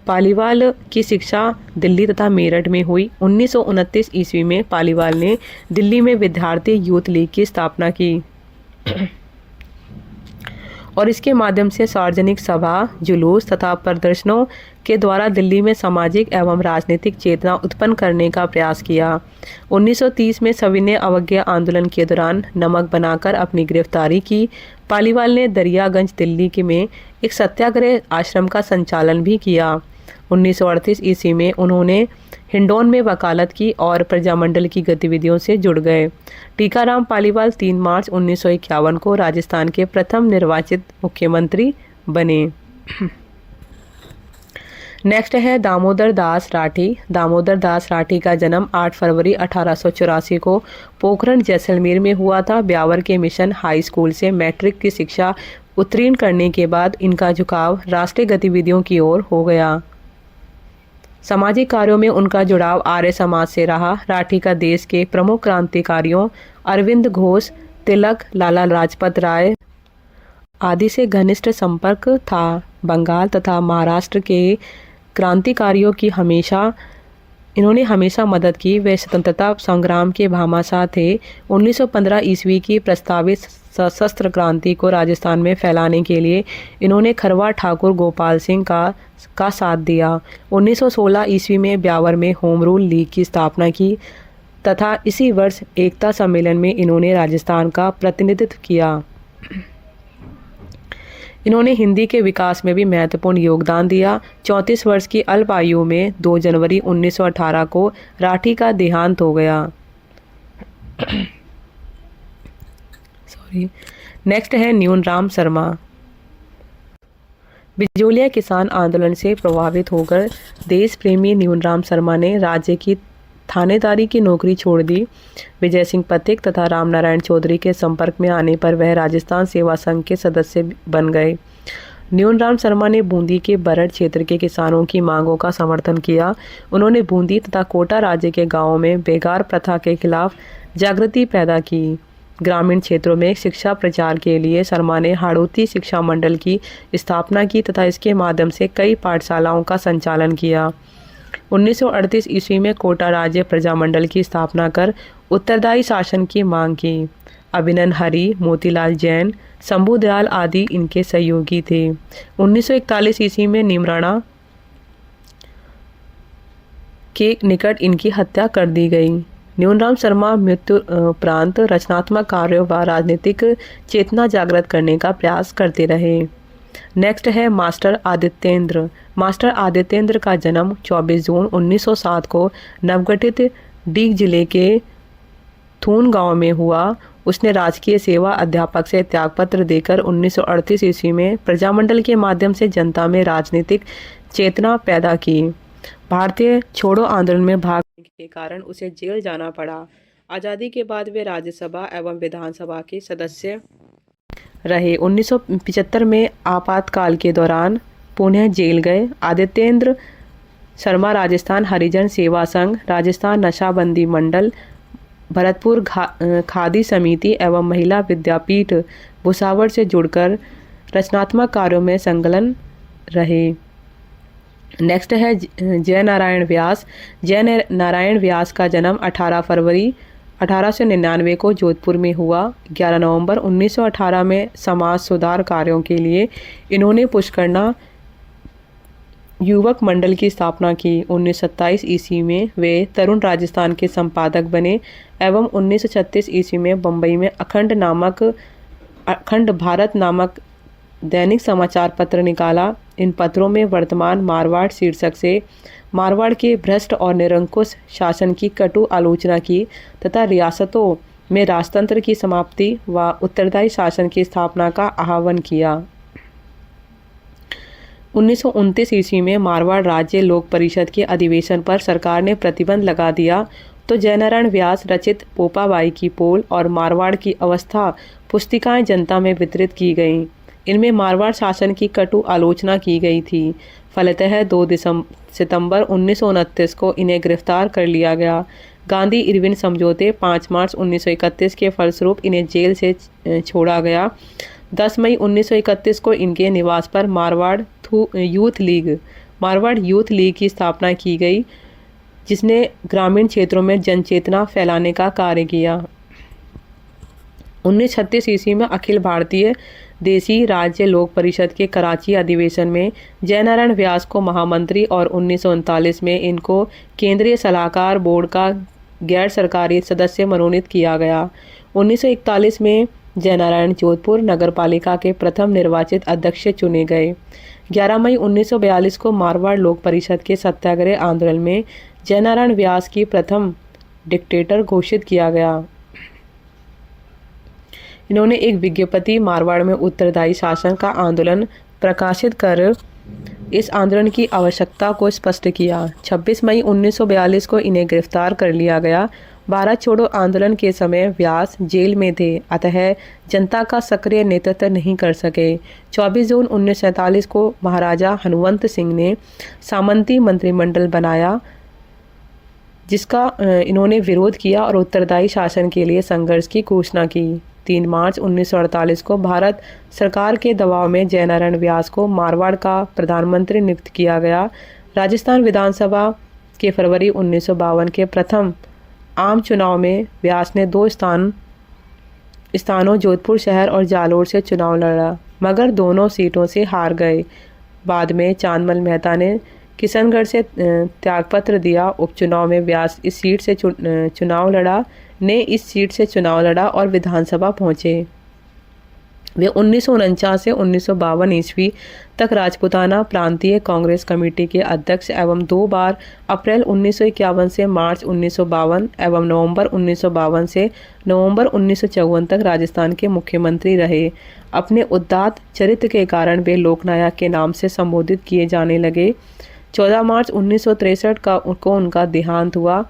पालीवाल की शिक्षा दिल्ली तथा मेरठ में हुई। 1929 ईस्वी में पालीवाल ने दिल्ली में विद्यार्थी यूथ लीग की स्थापना की और इसके माध्यम से सार्वजनिक सभा, जुलूस तथा प्रदर्शनों के द्वारा दिल्ली में सामाजिक एवं राजनीतिक चेतना उत्पन्न करने का प्रयास किया। 1930 में सविनय अवज्ञा आंदोलन के दौरान नमक बनाकर अपनी गिरफ्तारी की। पालीवाल ने दरियागंज दिल्ली में एक सत्याग्रह आश्रम का संचालन भी किया। 1938 ईस्वी में उन्होंने हिंडौन में वकालत की और प्रजामंडल की गतिविधियों से जुड़ गए। टीकाराम पालीवाल 3 मार्च 1951 को राजस्थान के प्रथम निर्वाचित मुख्यमंत्री बने। नेक्स्ट है दामोदर दास राठी। दामोदर दास राठी का जन्म 8 फरवरी 1884 को पोखरण जैसलमेर में हुआ था। ब्यावर के मिशन हाई स्कूल से मैट्रिक की शिक्षा उत्तीर्ण करने के बाद इनका झुकाव राष्ट्रीय गतिविधियों की ओर हो गया। सामाजिक कार्यों में उनका जुड़ाव आर्य समाज से रहा। राठी का देश के प्रमुख क्रांतिकारियों अरविंद घोष, तिलक, लाला लाजपत राय आदि से घनिष्ठ संपर्क था। बंगाल तथा महाराष्ट्र के क्रांतिकारियों की इन्होंने हमेशा मदद की। वे स्वतंत्रता संग्राम के भामाशाह थे। 1915 ईस्वी की प्रस्तावित सशस्त्र क्रांति को राजस्थान में फैलाने के लिए इन्होंने खरवा ठाकुर गोपाल सिंह का साथ दिया। 1916 ईस्वी में ब्यावर में होम रूल लीग की स्थापना की तथा इसी वर्ष एकता सम्मेलन में इन्होंने राजस्थान का प्रतिनिधित्व किया। इन्होंने हिंदी के विकास में भी महत्वपूर्ण योगदान दिया। 34 वर्ष की अल्प आयु में 2 जनवरी 1918 को राठी का देहांत हो गया। नेक्स्ट है न्यूनराम शर्मा। बिजोलिया किसान आंदोलन से प्रभावित होकर देश प्रेमी न्यूनराम शर्मा ने राज्य की थानेदारी की नौकरी छोड़ दी। विजय सिंह पथिक तथा रामनारायण चौधरी के संपर्क में आने पर वह राजस्थान सेवा संघ के सदस्य बन गए। न्यूनराम शर्मा ने बूंदी के बरड़ क्षेत्र के किसानों की मांगों का समर्थन किया। उन्होंने बूंदी तथा कोटा राज्य के गांवों में बेगार प्रथा के खिलाफ जागृति पैदा की। ग्रामीण क्षेत्रों में शिक्षा प्रचार के लिए शर्मा ने हाड़ौती शिक्षा मंडल की स्थापना की तथा इसके माध्यम से कई पाठशालाओं का संचालन किया। 1938 ईस्वी में कोटा राज्य प्रजामंडल की स्थापना कर उत्तरदायी शासन की मांग की। अभिनंदन हरि, मोतीलाल जैन, शंभू दयाल आदि इनके सहयोगी थे। 1941 ईस्वी में निमराना के निकट इनकी हत्या कर दी गई। न्यूनराम शर्मा मृत्यु उपरांत रचनात्मक कार्यों व राजनीतिक चेतना जागृत करने का प्रयास करते रहे। नेक्स्ट है मास्टर आदित्येंद्र। मास्टर आदित्येंद्र का जन्म 24 जून 1907 को नवगठित डीग जिले के थून गांव में हुआ। उसने राजकीय सेवा अध्यापक से त्यागपत्र देकर 1938 ईस्वी में प्रजामंडल के माध्यम से जनता में राजनीतिक चेतना पैदा की। भारतीय छोड़ो आंदोलन में भाग लेने के कारण उसे जेल जाना पड़ा। आज़ादी के बाद वे राज्यसभा एवं विधानसभा के सदस्य रहे। 1975 में आपातकाल के दौरान पुनः जेल गए। आदित्येंद्र शर्मा राजस्थान हरिजन सेवा संघ, राजस्थान नशाबंदी मंडल, भरतपुर खादी समिति एवं महिला विद्यापीठ भुसावल से जुड़कर रचनात्मक कार्यों में संलग्न रहे। नेक्स्ट है जय नारायण व्यास। जय नारायण व्यास का जन्म 18 फरवरी 1899 को जोधपुर में हुआ। 11 नवंबर 1918 में समाज सुधार कार्यों के लिए इन्होंने पुष्करना युवक मंडल की स्थापना की। 1927 ईस्वी में वे तरुण राजस्थान के संपादक बने एवं 1936 ईस्वी में बम्बई में अखंड भारत नामक दैनिक समाचार पत्र निकाला। इन पत्रों में वर्तमान मारवाड़ शीर्षक से मारवाड़ के भ्रष्ट और निरंकुश शासन की कटु आलोचना की तथा रियासतों में राजतंत्र की समाप्ति व उत्तरदायी शासन की स्थापना का आह्वान किया। 1929 ईस्वी में मारवाड़ राज्य लोक परिषद के अधिवेशन पर सरकार ने प्रतिबंध लगा दिया तो जयनारायण व्यास रचित पोपाबाई की पोल और मारवाड़ की अवस्था पुस्तिकाएं जनता में वितरित की गईं। इनमें मारवाड़ शासन की कटु आलोचना की गई थी। फलतः 2 सितंबर 1929 को इन्हें गिरफ्तार कर लिया गया। गांधी इरविन समझौते 5 मार्च 1931 के फलस्वरूप इन्हें जेल से छोड़ा गया। 10 मई 1931 को इनके निवास पर मारवाड़ यूथ लीग की स्थापना की गई, जिसने ग्रामीण क्षेत्रों में जनचेतना फैलाने का कार्य किया। 1936 ईस्वी में अखिल भारतीय देसी राज्य लोक परिषद के कराची अधिवेशन में जयनारायण व्यास को महामंत्री और 1939 में इनको केंद्रीय सलाहकार बोर्ड का गैर सरकारी सदस्य मनोनीत किया गया। 1941 में जयनारायण जोधपुर नगरपालिका के प्रथम निर्वाचित अध्यक्ष चुने गए। 11 मई 1942 को मारवाड़ लोक परिषद के सत्याग्रह आंदोलन में जयनारायण व्यास की प्रथम डिक्टेटर घोषित किया गया। इन्होंने एक विज्ञप्ति मारवाड़ में उत्तरदायी शासन का आंदोलन प्रकाशित कर इस आंदोलन की आवश्यकता को स्पष्ट किया। 26 मई 1942 को इन्हें गिरफ्तार कर लिया गया। भारत छोड़ो आंदोलन के समय व्यास जेल में थे, अतः जनता का सक्रिय नेतृत्व नहीं कर सके। 24 जून 1947 को महाराजा हनुमंत सिंह ने सामंती मंत्रिमंडल बनाया, जिसका इन्होंने विरोध किया और उत्तरदायी शासन के लिए संघर्ष की घोषणा की। 3 मार्च 1948 को भारत सरकार के दबाव में जयनारायण व्यास को मारवाड़ का प्रधानमंत्री नियुक्त किया गया। राजस्थान विधानसभा के फरवरी 1952 के प्रथम आम चुनाव में व्यास ने 2 स्थानों जोधपुर शहर और जालोर से चुनाव लड़ा, मगर दोनों सीटों से हार गए। बाद में चांदमल मेहता ने किशनगढ़ से त्यागपत्र दिया। उपचुनाव में व्यास इस सीट से चुनाव लड़ा और विधानसभा पहुंचे। वे 1949 से 1952 ईस्वी तक राजपूताना प्रांतीय कांग्रेस कमेटी के अध्यक्ष एवं 2 बार अप्रैल 1951 से मार्च 1952 एवं नवंबर 1952 से नवंबर 1954 तक राजस्थान के मुख्यमंत्री रहे। अपने उदात्त चरित्र के कारण वे लोकनायक के नाम से संबोधित किए जाने लगे। 14 मार्च 1963 को उनका देहांत हुआ।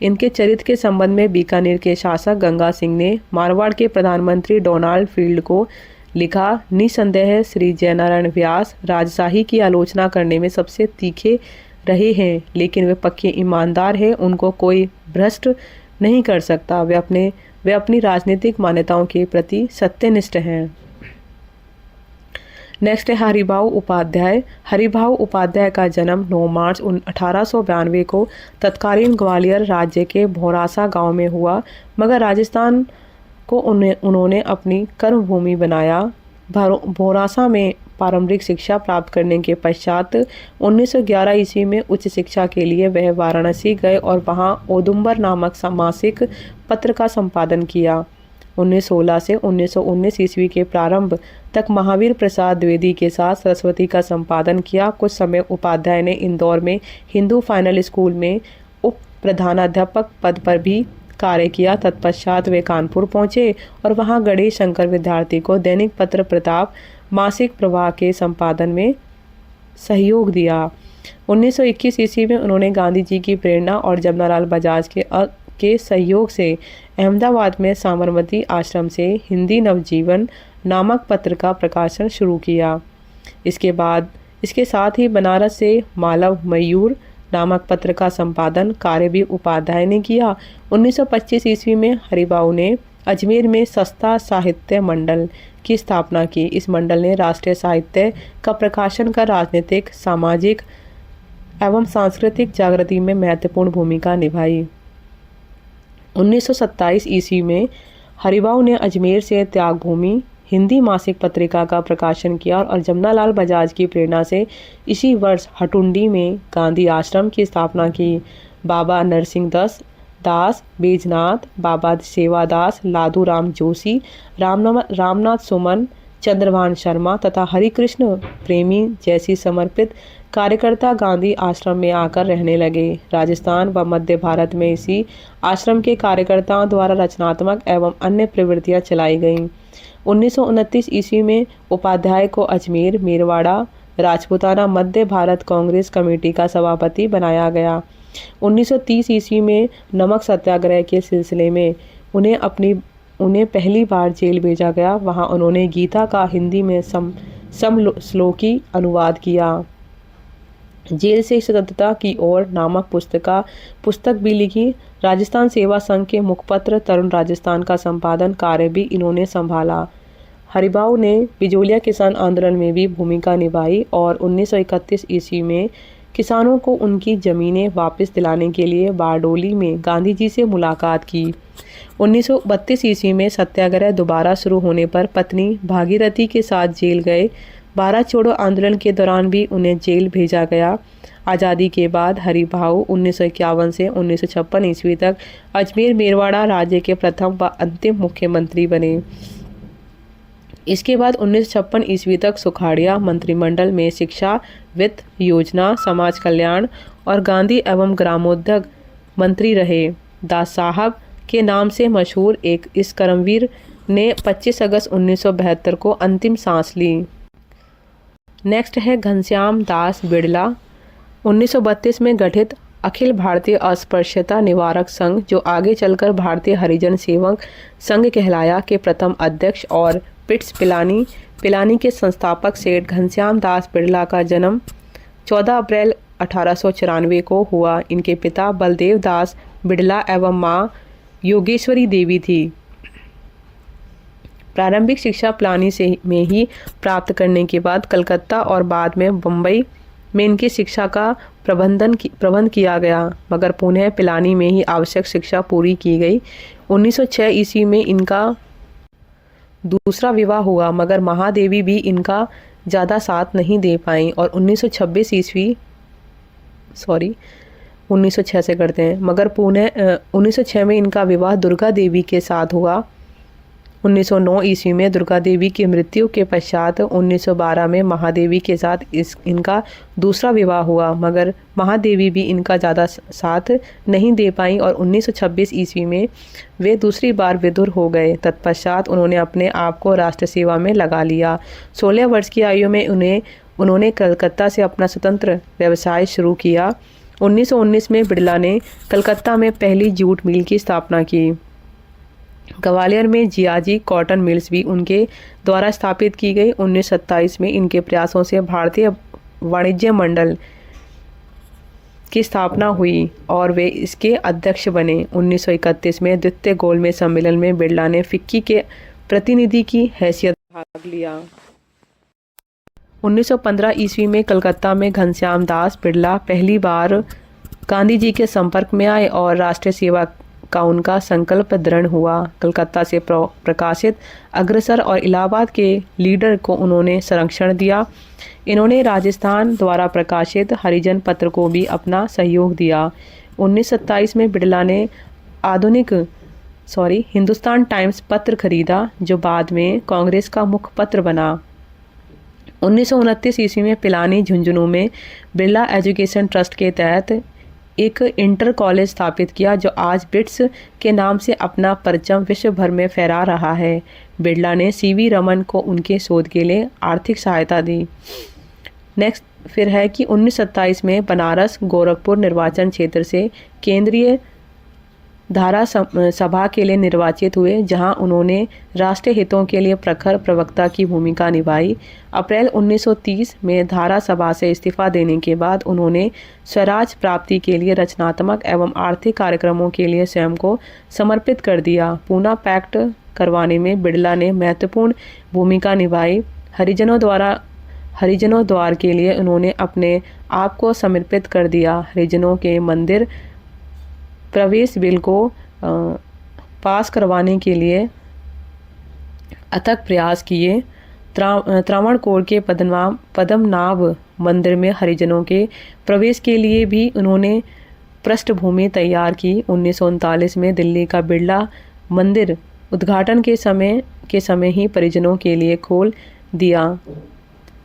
इनके चरित्र के संबंध में बीकानेर के शासक गंगा सिंह ने मारवाड़ के प्रधानमंत्री डोनाल्ड फील्ड को लिखा, निसंदेह श्री जयनारायण व्यास राजशाही की आलोचना करने में सबसे तीखे रहे हैं, लेकिन वे पक्के ईमानदार हैं, उनको कोई भ्रष्ट नहीं कर सकता। वे अपनी राजनीतिक मान्यताओं के प्रति सत्यनिष्ठ हैं। नेक्स्ट है हरिभाऊ उपाध्याय। हरिभाऊ उपाध्याय का जन्म 9 मार्च 1892 को तत्कालीन ग्वालियर राज्य के भौरासा गांव में हुआ, मगर राजस्थान को उन्होंने अपनी कर्मभूमि बनाया। भौरासा में प्रारंभिक शिक्षा प्राप्त करने के पश्चात 1911 ईस्वी में उच्च शिक्षा के लिए वह वाराणसी गए और वहां औदुंबर नामक मासिक पत्र का संपादन किया। 1916 से 1919 ईस्वी के प्रारंभ तक महावीर प्रसाद द्विवेदी के साथ सरस्वती का संपादन किया। कुछ समय उपाध्याय ने इंदौर में हिंदू फाइनल स्कूल में उप प्रधानाध्यापक पद पर भी कार्य किया। तत्पश्चात वे कानपुर पहुंचे और वहां गणेश शंकर विद्यार्थी को दैनिक पत्र प्रताप मासिक प्रवाह के संपादन में सहयोग दिया। 1921 ईस्वी में उन्होंने गांधी जी की प्रेरणा और जमनालाल बजाज के सहयोग से अहमदाबाद में साबरमती आश्रम से हिंदी नवजीवन नामक पत्र का प्रकाशन शुरू किया। इसके साथ ही बनारस से मालव मयूर नामक पत्र का संपादन कार्य भी उपाध्याय ने किया। 1925 ईस्वी में हरिभाऊ ने अजमेर में सस्ता साहित्य मंडल की स्थापना की। इस मंडल ने राष्ट्रीय साहित्य का प्रकाशन का राजनीतिक, सामाजिक एवं सांस्कृतिक जागृति में महत्वपूर्ण भूमिका निभाई। 1927 ईस्वी में हरिभाऊ ने अजमेर से त्यागभूमि हिंदी मासिक पत्रिका का प्रकाशन किया और जमनालाल बजाज की प्रेरणा से इसी वर्ष हटुंडी में गांधी आश्रम की स्थापना की। बाबा नरसिंह दास बैजनाथ, बाबा सेवादास, लादू राम जोशी, रामनाथ सुमन, चंद्रभान शर्मा तथा हरिकृष्ण प्रेमी जैसी समर्पित कार्यकर्ता गांधी आश्रम में आकर रहने लगे। राजस्थान व मध्य भारत में इसी आश्रम के कार्यकर्ताओं द्वारा रचनात्मक एवं अन्य प्रवृत्तियां चलाई गईं। 1929 ईस्वी में उपाध्याय को अजमेर, मेरवाड़ा, राजपूताना मध्य भारत कांग्रेस कमेटी का सभापति बनाया गया। 1930 ईस्वी में नमक सत्याग्रह के सिलसिले में उन्हें पहली बार जेल भेजा गया। वहां उन्होंने गीता का हिंदी में समश्लोकी अनुवाद किया। जेल से स्वतंत्रता की ओर नामक पुस्तक भी लिखी। राजस्थान सेवा संघ के मुखपत्र तरुण राजस्थान का संपादन कार्य भी इन्होंने संभाला। हरिभाऊ ने बिजोलिया किसान आंदोलन में भी भूमिका निभाई और 1931 ईस्वी में किसानों को उनकी जमीनें वापस दिलाने के लिए बारडोली में गांधी जी से मुलाकात की। 1932 ईस्वी में सत्याग्रह दोबारा शुरू होने पर पत्नी भागीरथी के साथ जेल गए। भारत छोड़ो आंदोलन के दौरान भी उन्हें जेल भेजा गया। आज़ादी के बाद हरिभाऊ 1951 से 1956 ईस्वी तक अजमेर मेरवाड़ा राज्य के प्रथम व अंतिम मुख्यमंत्री बने। इसके बाद 1956 ईस्वी तक सुखाड़िया मंत्रिमंडल में शिक्षा, वित्त, योजना, समाज कल्याण और गांधी एवं ग्रामोद्योग मंत्री रहे। दास साहब के नाम से मशहूर इस कर्मवीर ने 25 अगस्त 1972 को अंतिम सांस ली। नेक्स्ट है घनश्याम दास बिड़ला। 1932 में गठित अखिल भारतीय अस्पृश्यता निवारक संघ, जो आगे चलकर भारतीय हरिजन सेवक संघ कहलाया, के प्रथम अध्यक्ष और पिट्स पिलानी के संस्थापक सेठ घनश्याम दास बिड़ला का जन्म 14 अप्रैल 1894 को हुआ। इनके पिता बलदेव दास बिड़ला एवं मां योगेश्वरी देवी थी। प्रारंभिक शिक्षा पिलानी में ही प्राप्त करने के बाद कलकत्ता और बाद में बम्बई में इनकी शिक्षा का प्रबंध किया गया, मगर पुनः पिलानी में ही आवश्यक शिक्षा पूरी की गई। 1906 ईस्वी में इनका दूसरा विवाह हुआ, मगर महादेवी भी इनका ज़्यादा साथ नहीं दे पाई और 1906 से करते हैं, मगर पुनः 1906 में इनका विवाह दुर्गा देवी के साथ हुआ। 1909 ईस्वी में दुर्गा देवी की मृत्यु के पश्चात 1912 में महादेवी के साथ इनका दूसरा विवाह हुआ, मगर महादेवी भी इनका ज़्यादा साथ नहीं दे पाई और 1926 ईस्वी में वे दूसरी बार विधुर हो गए। तत्पश्चात उन्होंने अपने आप को राष्ट्र सेवा में लगा लिया। 16 वर्ष की आयु में उन्होंने कलकत्ता से अपना स्वतंत्र व्यवसाय शुरू किया। 1919 में बिड़ला ने कलकत्ता में पहली जूट मिल की स्थापना की। ग्वालियर में जियाजी कॉटन मिल्स भी उनके द्वारा स्थापित की गई। 1927 में इनके प्रयासों से भारतीय वाणिज्य मंडल की स्थापना हुई और वे इसके अध्यक्ष बने। 1931 में द्वितीय गोलमेज सम्मेलन में बिड़ला ने फिक्की के प्रतिनिधि की हैसियत भाग लिया। 1915 ईस्वी में कलकत्ता में घनश्याम दास बिड़ला पहली बार गांधी जी के संपर्क में आए और राष्ट्रीय सेवा का उनका संकल्प दृढ़ हुआ। कलकत्ता से प्रकाशित अग्रसर और इलाहाबाद के लीडर को उन्होंने संरक्षण दिया। इन्होंने राजस्थान द्वारा प्रकाशित हरिजन पत्र को भी अपना सहयोग दिया। 1927 में बिड़ला ने हिंदुस्तान टाइम्स पत्र खरीदा, जो बाद में कांग्रेस का मुख्य पत्र बना। 1929 ईस्वी में पिलानी झुंझुनू में बिड़ला एजुकेशन ट्रस्ट के तहत एक इंटर कॉलेज स्थापित किया, जो आज बिट्स के नाम से अपना परचम विश्व भर में फहरा रहा है। बिड़ला ने सीवी रमन को उनके शोध के लिए आर्थिक सहायता दी। नेक्स्ट फिर है कि 1927 में बनारस गोरखपुर निर्वाचन क्षेत्र से केंद्रीय धारा सभा के लिए निर्वाचित हुए, जहां उन्होंने राष्ट्रीय हितों के लिए प्रखर प्रवक्ता की भूमिका निभाई। अप्रैल 1930 में धारा सभा से इस्तीफा देने के बाद उन्होंने स्वराज प्राप्ति के लिए रचनात्मक एवं आर्थिक कार्यक्रमों के लिए स्वयं को समर्पित कर दिया। पूना पैक्ट करवाने में बिड़ला ने महत्वपूर्ण भूमिका निभाई। हरिजनों द्वार के लिए उन्होंने अपने आप को समर्पित कर दिया। हरिजनों के मंदिर प्रवेश बिल को पास करवाने के लिए अथक प्रयास किए। त्रावणकोर के पद्मनाभ मंदिर में हरिजनों के प्रवेश के लिए भी उन्होंने पृष्ठभूमि तैयार की। 1939 में दिल्ली का बिड़ला मंदिर उद्घाटन के समय ही परिजनों के लिए खोल दिया।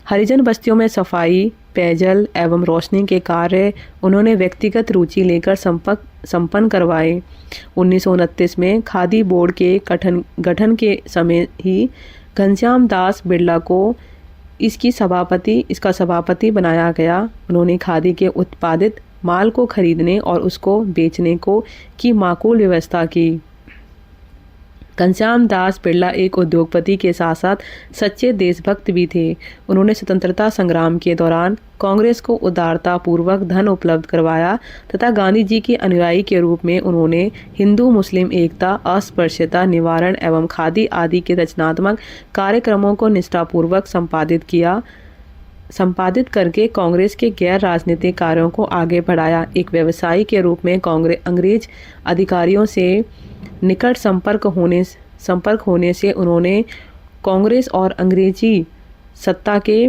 हरिजन बस्तियों में सफाई, पेयजल एवं रोशनी के कार्य उन्होंने व्यक्तिगत रुचि लेकर संपन्न करवाए। 1929 में खादी बोर्ड के गठन के समय ही घनश्याम दास बिड़ला को इसका सभापति बनाया गया। उन्होंने खादी के उत्पादित माल को खरीदने और उसको बेचने की माकूल व्यवस्था की। घनश्याम दास बिड़ला एक उद्योगपति के साथ साथ सच्चे देशभक्त भी थे। उन्होंने स्वतंत्रता संग्राम के दौरान कांग्रेस को उदारता पूर्वक धन उपलब्ध करवाया तथा गांधी जी के अनुयायी के रूप में उन्होंने हिंदू मुस्लिम एकता, अस्पृश्यता निवारण एवं खादी आदि के रचनात्मक कार्यक्रमों को निष्ठापूर्वक संपादित करके कांग्रेस के गैर राजनीतिक कार्यों को आगे बढ़ाया। एक व्यवसायी के रूप में अंग्रेज अधिकारियों से निकट संपर्क होने से उन्होंने कांग्रेस और अंग्रेजी सत्ता के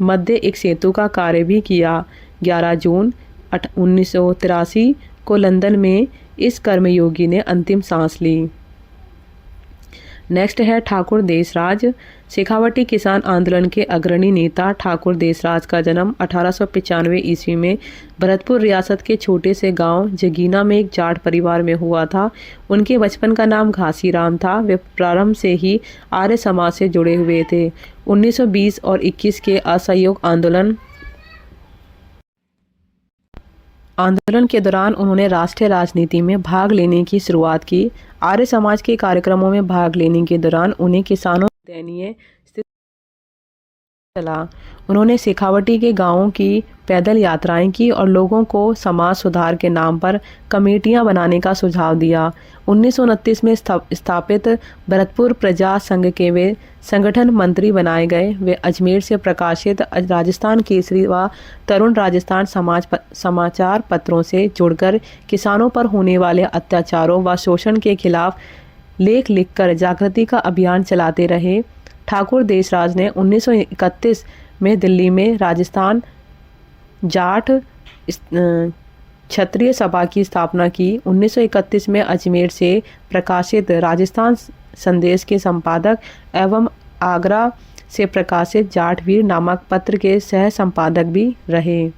मध्य एक सेतु का कार्य भी किया। 11 जून 1983 को लंदन में इस कर्मयोगी ने अंतिम सांस ली। नेक्स्ट है ठाकुर देसराज। शेखावटी किसान आंदोलन के अग्रणी नेता ठाकुर देसराज का जन्म 1895 ईस्वी में भरतपुर रियासत के छोटे से गांव जगीना में एक जाट परिवार में हुआ था। उनके बचपन का नाम घासीराम था। वे प्रारंभ से ही आर्य समाज से जुड़े हुए थे। 1920 और 21 के असहयोग आंदोलन के दौरान उन्होंने राष्ट्रीय राजनीति में भाग लेने की शुरुआत की। आर्य समाज के कार्यक्रमों में भाग लेने के दौरान उन्हें किसानों की दयनीय स्थिति चला। उन्होंने शेखावटी के गांवों की पैदल यात्राएं की और लोगों को समाज सुधार के नाम पर कमेटियां बनाने का सुझाव दिया। 1929 में स्थापित भरतपुर प्रजा संघ के वे संगठन मंत्री बनाए गए। वे अजमेर से प्रकाशित राजस्थान केसरी व तरुण राजस्थान समाचार पत्रों से जुड़कर किसानों पर होने वाले अत्याचारों व शोषण के खिलाफ लेख लिखकर जागृति का अभियान चलाते रहे। ठाकुर देसराज ने 1931 में दिल्ली में राजस्थान जाट क्षत्रिय सभा की स्थापना की। 1931 में अजमेर से प्रकाशित राजस्थान संदेश के संपादक एवं आगरा से प्रकाशित जाटवीर नामक पत्र के सह संपादक भी रहे।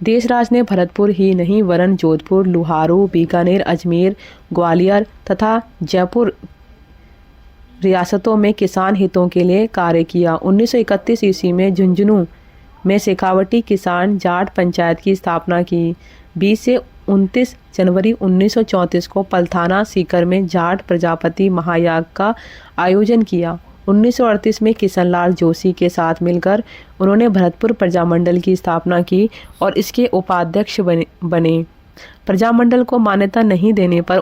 देसराज ने भरतपुर ही नहीं वरन जोधपुर, लुहारू, बीकानेर, अजमेर, ग्वालियर तथा जयपुर रियासतों में किसान हितों के लिए कार्य किया। 1931 ईस्वी में झुंझुनू में शेखावटी किसान जाट पंचायत की स्थापना की। 20 से 29 जनवरी 1934 को पलथाना सीकर में जाट प्रजापति महायाग का आयोजन किया। 1938 में किशनलाल जोशी के साथ मिलकर उन्होंने भरतपुर प्रजामंडल की स्थापना की और इसके उपाध्यक्ष बने। प्रजामंडल को मान्यता नहीं देने पर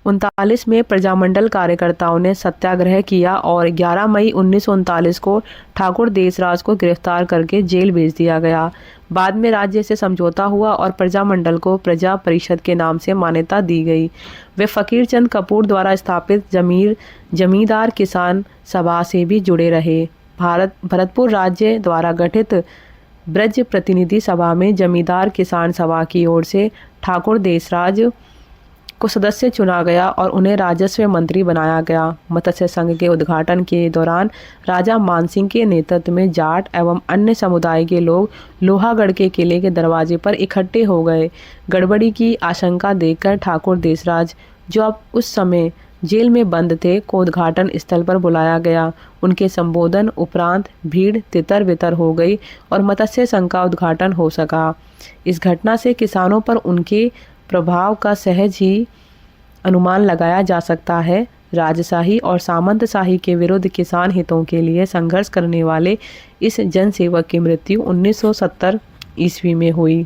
1939 में प्रजामंडल कार्यकर्ताओं ने सत्याग्रह किया और 11 मई 1939 को ठाकुर देसराज को गिरफ्तार करके जेल भेज दिया गया। बाद में राज्य से समझौता हुआ और प्रजामंडल को प्रजा परिषद के नाम से मान्यता दी गई। वे फकीर चंद कपूर द्वारा स्थापित जमींदार किसान सभा से भी जुड़े रहे। भरतपुर राज्य द्वारा गठित ब्रज प्रतिनिधि सभा में जमींदार किसान सभा की ओर से ठाकुर देसराज को सदस्य चुना गया और उन्हें राजस्व मंत्री बनाया गया। मत्स्य संघ के उद्घाटन के दौरान राजा मानसिंह के नेतृत्व में जाट एवं अन्य समुदाय के लोग लोहागढ़ के किले के दरवाजे पर इकट्ठे हो गए। गड़बड़ी की आशंका देखकर ठाकुर देसराज, जो अब उस समय जेल में बंद थे, को उद्घाटन स्थल पर बुलाया गया। उनके संबोधन उपरांत भीड़ तितर बितर हो गई और मत्स्य संघ का उद्घाटन हो सका। इस घटना से किसानों पर उनके प्रभाव का सहज ही अनुमान लगाया जा सकता है। राजशाही और सामंतशाही के विरुद्ध किसान हितों के लिए संघर्ष करने वाले इस जनसेवक की मृत्यु 1970 ईस्वी में हुई।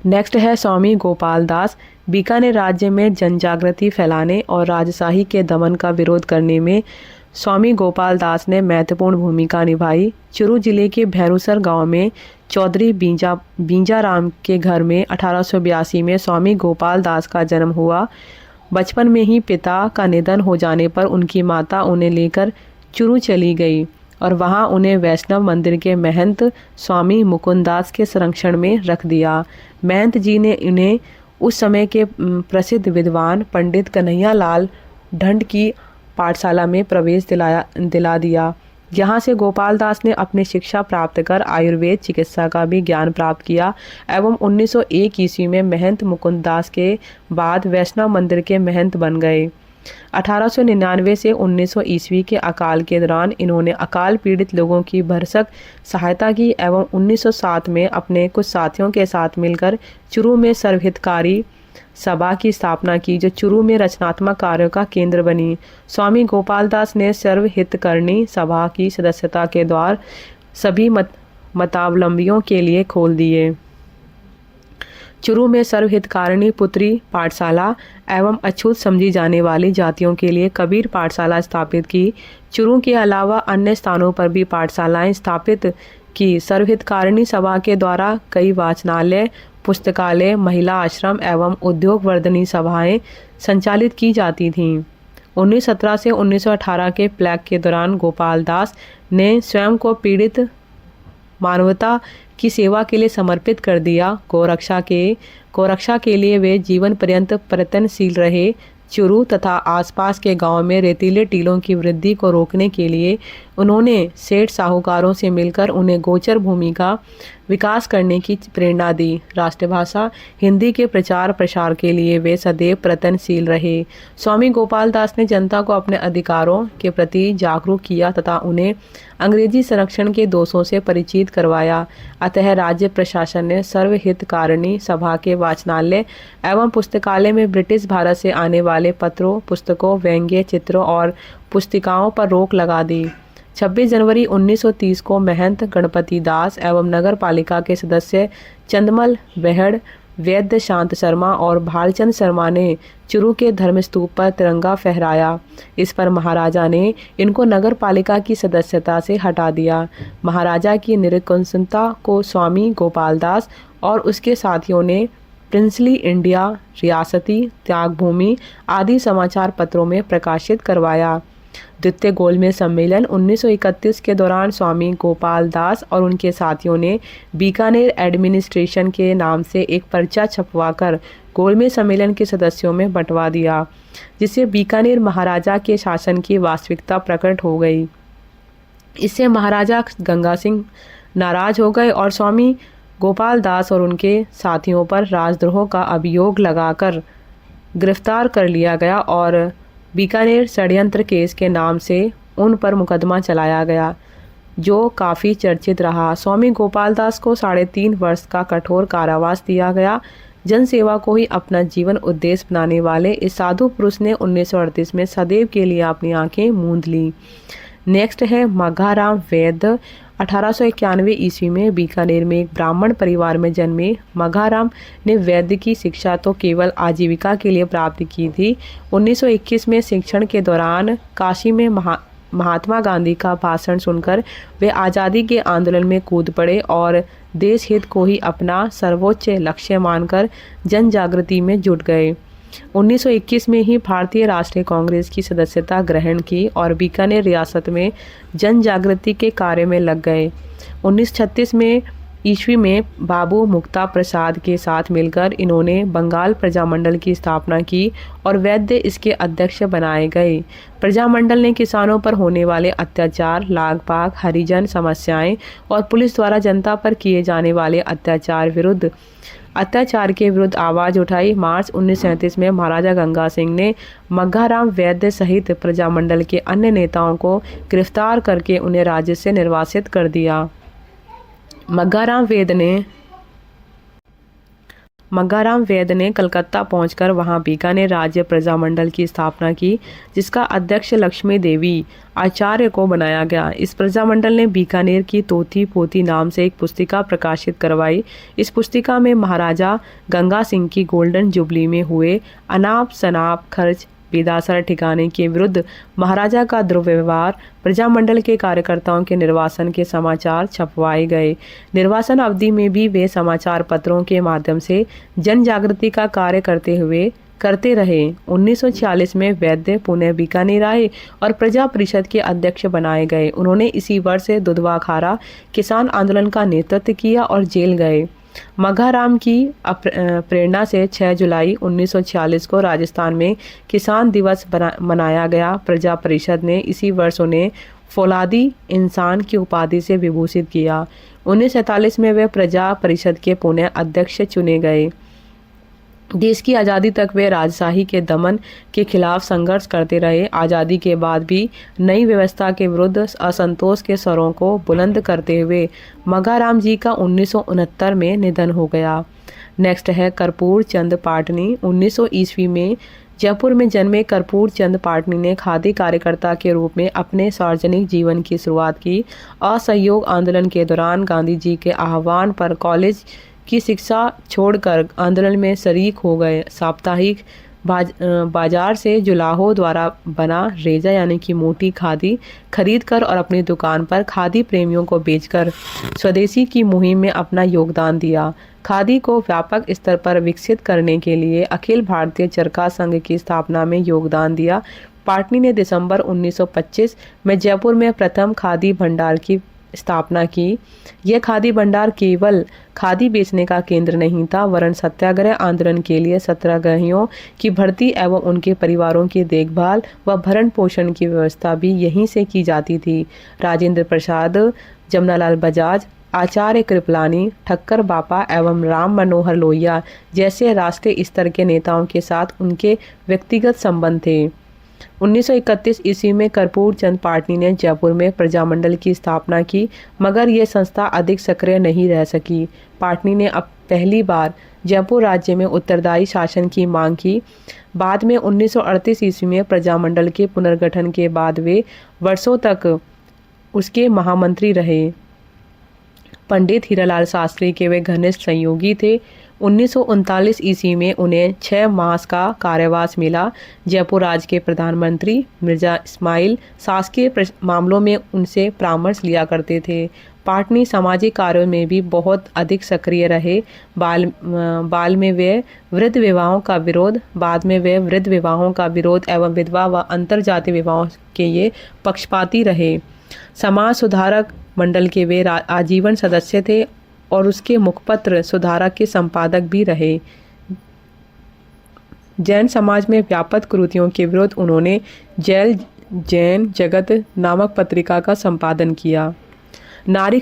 नेक्स्ट है स्वामी गोपाल दास। बीकानेर राज्य में जनजागृति फैलाने और राजशाही के दमन का विरोध करने में स्वामी गोपाल दास ने महत्वपूर्ण भूमिका निभाई। चुरू जिले के भैरूसर गांव में चौधरी बींजाराम के घर में 1882 में स्वामी गोपाल दास का जन्म हुआ। बचपन में ही पिता का निधन हो जाने पर उनकी माता उन्हें लेकर चुरू चली गई और वहां उन्हें वैष्णव मंदिर के महंत स्वामी मुकुंदास के संरक्षण में रख दिया। महंत जी ने उन्हें उस समय के प्रसिद्ध विद्वान पंडित कन्हैया लाल ढंड की पाठशाला में प्रवेश दिला दिया। यहाँ से गोपाल दास ने अपनी शिक्षा प्राप्त कर आयुर्वेद चिकित्सा का भी ज्ञान प्राप्त किया एवं 1901 ईस्वी में महंत मुकुंद दास के बाद वैष्णव मंदिर के महंत बन गए। 1899 से 1900 ईस्वी के अकाल के दौरान इन्होंने अकाल पीड़ित लोगों की भरसक सहायता की एवं 1907 में अपने कुछ साथियों के साथ मिलकर चुरू में सर्वहितकारी सभा की स्थापना की, जो चुरू में रचनात्मक कार्यों का केंद्र बनी। स्वामी गोपाल दास ने सर्वहितकरणी सभा की सदस्यता के द्वार सभी मतावलंबियों के लिए खोल दिए। चुरू में सर्वहितकारिणी पुत्री पाठशाला एवं अछूत समझी जाने वाली जातियों के लिए कबीर पाठशाला स्थापित की। चुरू के अलावा अन्य स्थानों पर भी पाठशालाएं स्थापित की। सर्वहितकारिणी सभा के द्वारा कई वाचनालय, पुस्तकालय, महिला आश्रम एवं उद्योग वर्धनी सभाएं संचालित की जाती थीं। 1917 से 1918 के प्लेग के दौरान गोपाल दास ने स्वयं को पीड़ित मानवता की सेवा के लिए समर्पित कर दिया। गौरक्षा के लिए वे जीवन पर्यंत प्रयत्नशील रहे। चुरू तथा आसपास के गांव में रेतीले टीलों की वृद्धि को रोकने के लिए उन्होंने सेठ साहूकारों से मिलकर उन्हें गोचर भूमि का विकास करने की प्रेरणा दी। राष्ट्रभाषा हिंदी के प्रचार प्रसार के लिए वे सदैव प्रयत्नशील रहे। स्वामी गोपाल दास ने जनता को अपने अधिकारों के प्रति जागरूक किया तथा उन्हें अंग्रेजी संरक्षण के दोषों से परिचित करवाया। अतः राज्य प्रशासन ने सर्वहितकारिणी सभा के वाचनालय एवं पुस्तकालय में ब्रिटिश भारत से आने वाले पत्रों, पुस्तकों, व्यंग्य चित्रों और पुस्तिकाओं पर रोक लगा दी। 26 जनवरी 1930 को महंत गणपति दास एवं नगर पालिका के सदस्य चंदमल वेहड़, वैद्य शांत शर्मा और भालचंद शर्मा ने चुरू के धर्मस्तूप पर तिरंगा फहराया। इस पर महाराजा ने इनको नगर पालिका की सदस्यता से हटा दिया। महाराजा की निरंकुशता को स्वामी गोपाल दास और उसके साथियों ने प्रिंसली इंडिया, रियासती, त्यागभूमि आदि समाचार पत्रों में प्रकाशित करवाया। द्वितीय गोलमेज सम्मेलन 1931 के दौरान स्वामी गोपाल दास और उनके साथियों ने बीकानेर एडमिनिस्ट्रेशन के नाम से एक पर्चा छपवाकर गोलमेज सम्मेलन के सदस्यों में बंटवा दिया, जिससे बीकानेर महाराजा के शासन की वास्तविकता प्रकट हो गई। इससे महाराजा गंगा सिंह नाराज हो गए और स्वामी गोपाल दास और उनके साथियों पर राजद्रोह का अभियोग लगाकर गिरफ्तार कर लिया गया और बीकानेर षड्यंत्र केस के नाम से उन पर मुकदमा चलाया गया, जो काफ़ी चर्चित रहा। स्वामी गोपाल दास को 3.5 वर्ष का कठोर कारावास दिया गया। जनसेवा को ही अपना जीवन उद्देश्य बनाने वाले इस साधु पुरुष ने 1938 में सदैव के लिए अपनी आंखें मूंद ली। नेक्स्ट है मघाराम वैद्य। 1891 ईस्वी में बीकानेर में एक ब्राह्मण परिवार में जन्मे मघाराम ने वैद्य की शिक्षा तो केवल आजीविका के लिए प्राप्त की थी। 1921 में शिक्षण के दौरान काशी में महात्मा गांधी का भाषण सुनकर वे आज़ादी के आंदोलन में कूद पड़े और देश हित को ही अपना सर्वोच्च लक्ष्य मानकर जन जागृति में जुट गए। 1921 में ही भारतीय राष्ट्रीय कांग्रेस की सदस्यता ग्रहण की और बीकानेर रियासत में जन जागृति के कार्य में लग गए। 1936 में ईस्वी में बाबू मुक्ता प्रसाद के साथ मिलकर इन्होंने बंगाल प्रजामंडल की स्थापना की और वैद्य इसके अध्यक्ष बनाए गए। प्रजामंडल ने किसानों पर होने वाले अत्याचार, लागपाग, हरिजन समस्याएं और पुलिस द्वारा जनता पर किए जाने वाले अत्याचार के विरुद्ध आवाज़ उठाई। मार्च 1937 में महाराजा गंगा सिंह ने मघाराम वैद्य सहित प्रजामंडल के अन्य नेताओं को गिरफ्तार करके उन्हें राज्य से निर्वासित कर दिया। मघाराम वैद्य ने कलकत्ता पहुंचकर वहां बीकानेर राज्य प्रजामंडल की स्थापना की, जिसका अध्यक्ष लक्ष्मी देवी आचार्य को बनाया गया। इस प्रजामंडल ने बीकानेर की तोती पोती नाम से एक पुस्तिका प्रकाशित करवाई। इस पुस्तिका में महाराजा गंगा सिंह की गोल्डन जुबली में हुए अनाप शनाप खर्च, बेदासर ठिकाने के विरुद्ध महाराजा का दुर्व्यवहार, प्रजामंडल के कार्यकर्ताओं के निर्वासन के समाचार छपवाए गए। निर्वासन अवधि में भी वे समाचार पत्रों के माध्यम से जन जागृति का कार्य करते रहे। 1946 में वैद्य पुणे बीकानेर आए और प्रजा परिषद के अध्यक्ष बनाए गए। उन्होंने इसी वर्ष दुधवा खारा किसान आंदोलन का नेतृत्व किया और जेल गए। मघाराम की प्रेरणा से 6 जुलाई 1946 को राजस्थान में किसान दिवस मनाया गया। प्रजा परिषद ने इसी वर्ष उन्हें फौलादी इंसान की उपाधि से विभूषित किया। 1947 में वे प्रजा परिषद के पुणे अध्यक्ष चुने गए। देश की आज़ादी तक वे राजशाही के दमन के खिलाफ संघर्ष करते रहे। आज़ादी के बाद भी नई व्यवस्था के विरुद्ध असंतोष के स्वरों को बुलंद करते हुए मघाराम जी का 1969 में निधन हो गया। नेक्स्ट है कर्पूर चंद पाटनी। 1900 ईस्वी में जयपुर में जन्मे कर्पूर चंद पाटनी ने खादी कार्यकर्ता के रूप में अपने सार्वजनिक जीवन की शुरुआत की। असहयोग आंदोलन के दौरान गांधी जी के आह्वान पर कॉलेज की शिक्षा छोड़कर आंदोलन में शरीक हो गए। साप्ताहिक बाजार से जुलाहो द्वारा बना रेजा यानी कि मोटी खादी खरीद कर और अपनी दुकान पर खादी प्रेमियों को बेचकर स्वदेशी की मुहिम में अपना योगदान दिया। खादी को व्यापक स्तर पर विकसित करने के लिए अखिल भारतीय चरखा संघ की स्थापना में योगदान दिया। पाटनी ने दिसंबर 1925 में जयपुर में प्रथम खादी भंडार की स्थापना की। यह खादी भंडार केवल खादी बेचने का केंद्र नहीं था, वरन सत्याग्रह आंदोलन के लिए सत्याग्रहियों की भर्ती एवं उनके परिवारों की देखभाल व भरण पोषण की व्यवस्था भी यहीं से की जाती थी। राजेंद्र प्रसाद, जमनालाल बजाज, आचार्य कृपलानी, ठक्कर बापा एवं राम मनोहर लोहिया जैसे राष्ट्रीय स्तर के नेताओं के साथ उनके व्यक्तिगत संबंध थे। 1931 ईस्वी में कर्पूर चंद पाटनी ने जयपुर में प्रजामंडल की स्थापना की, मगर यह संस्था अधिक सक्रिय नहीं रह सकी। पाटनी ने अब पहली बार जयपुर राज्य में उत्तरदायी शासन की मांग की। बाद में 1938 ईस्वी में प्रजामंडल के पुनर्गठन के बाद वे वर्षों तक उसके महामंत्री रहे। पंडित हीरालाल शास्त्री के वे घनिष्ठ सहयोगी थे। 1939 ईस्वी में उन्हें 6 मास का कारावास मिला। जयपुर राज्य के प्रधानमंत्री मिर्जा इस्माइल शासकीय मामलों में उनसे परामर्श लिया करते थे। पाटनी सामाजिक कार्यों में भी बहुत अधिक सक्रिय रहे। बाल में वे वृद्ध विवाहों का विरोध एवं विधवा व अंतरजातीय विवाहों के ये पक्षपाती रहे। समाज सुधारक मंडल के वे आजीवन सदस्य थे और उसके मुखपत्र सुधारक के संपादक भी रहे। जैन समाज में व्यापक कुरीतियों के विरुद्ध उन्होंने जैन जगत नामक पत्रिका का संपादन किया। नारी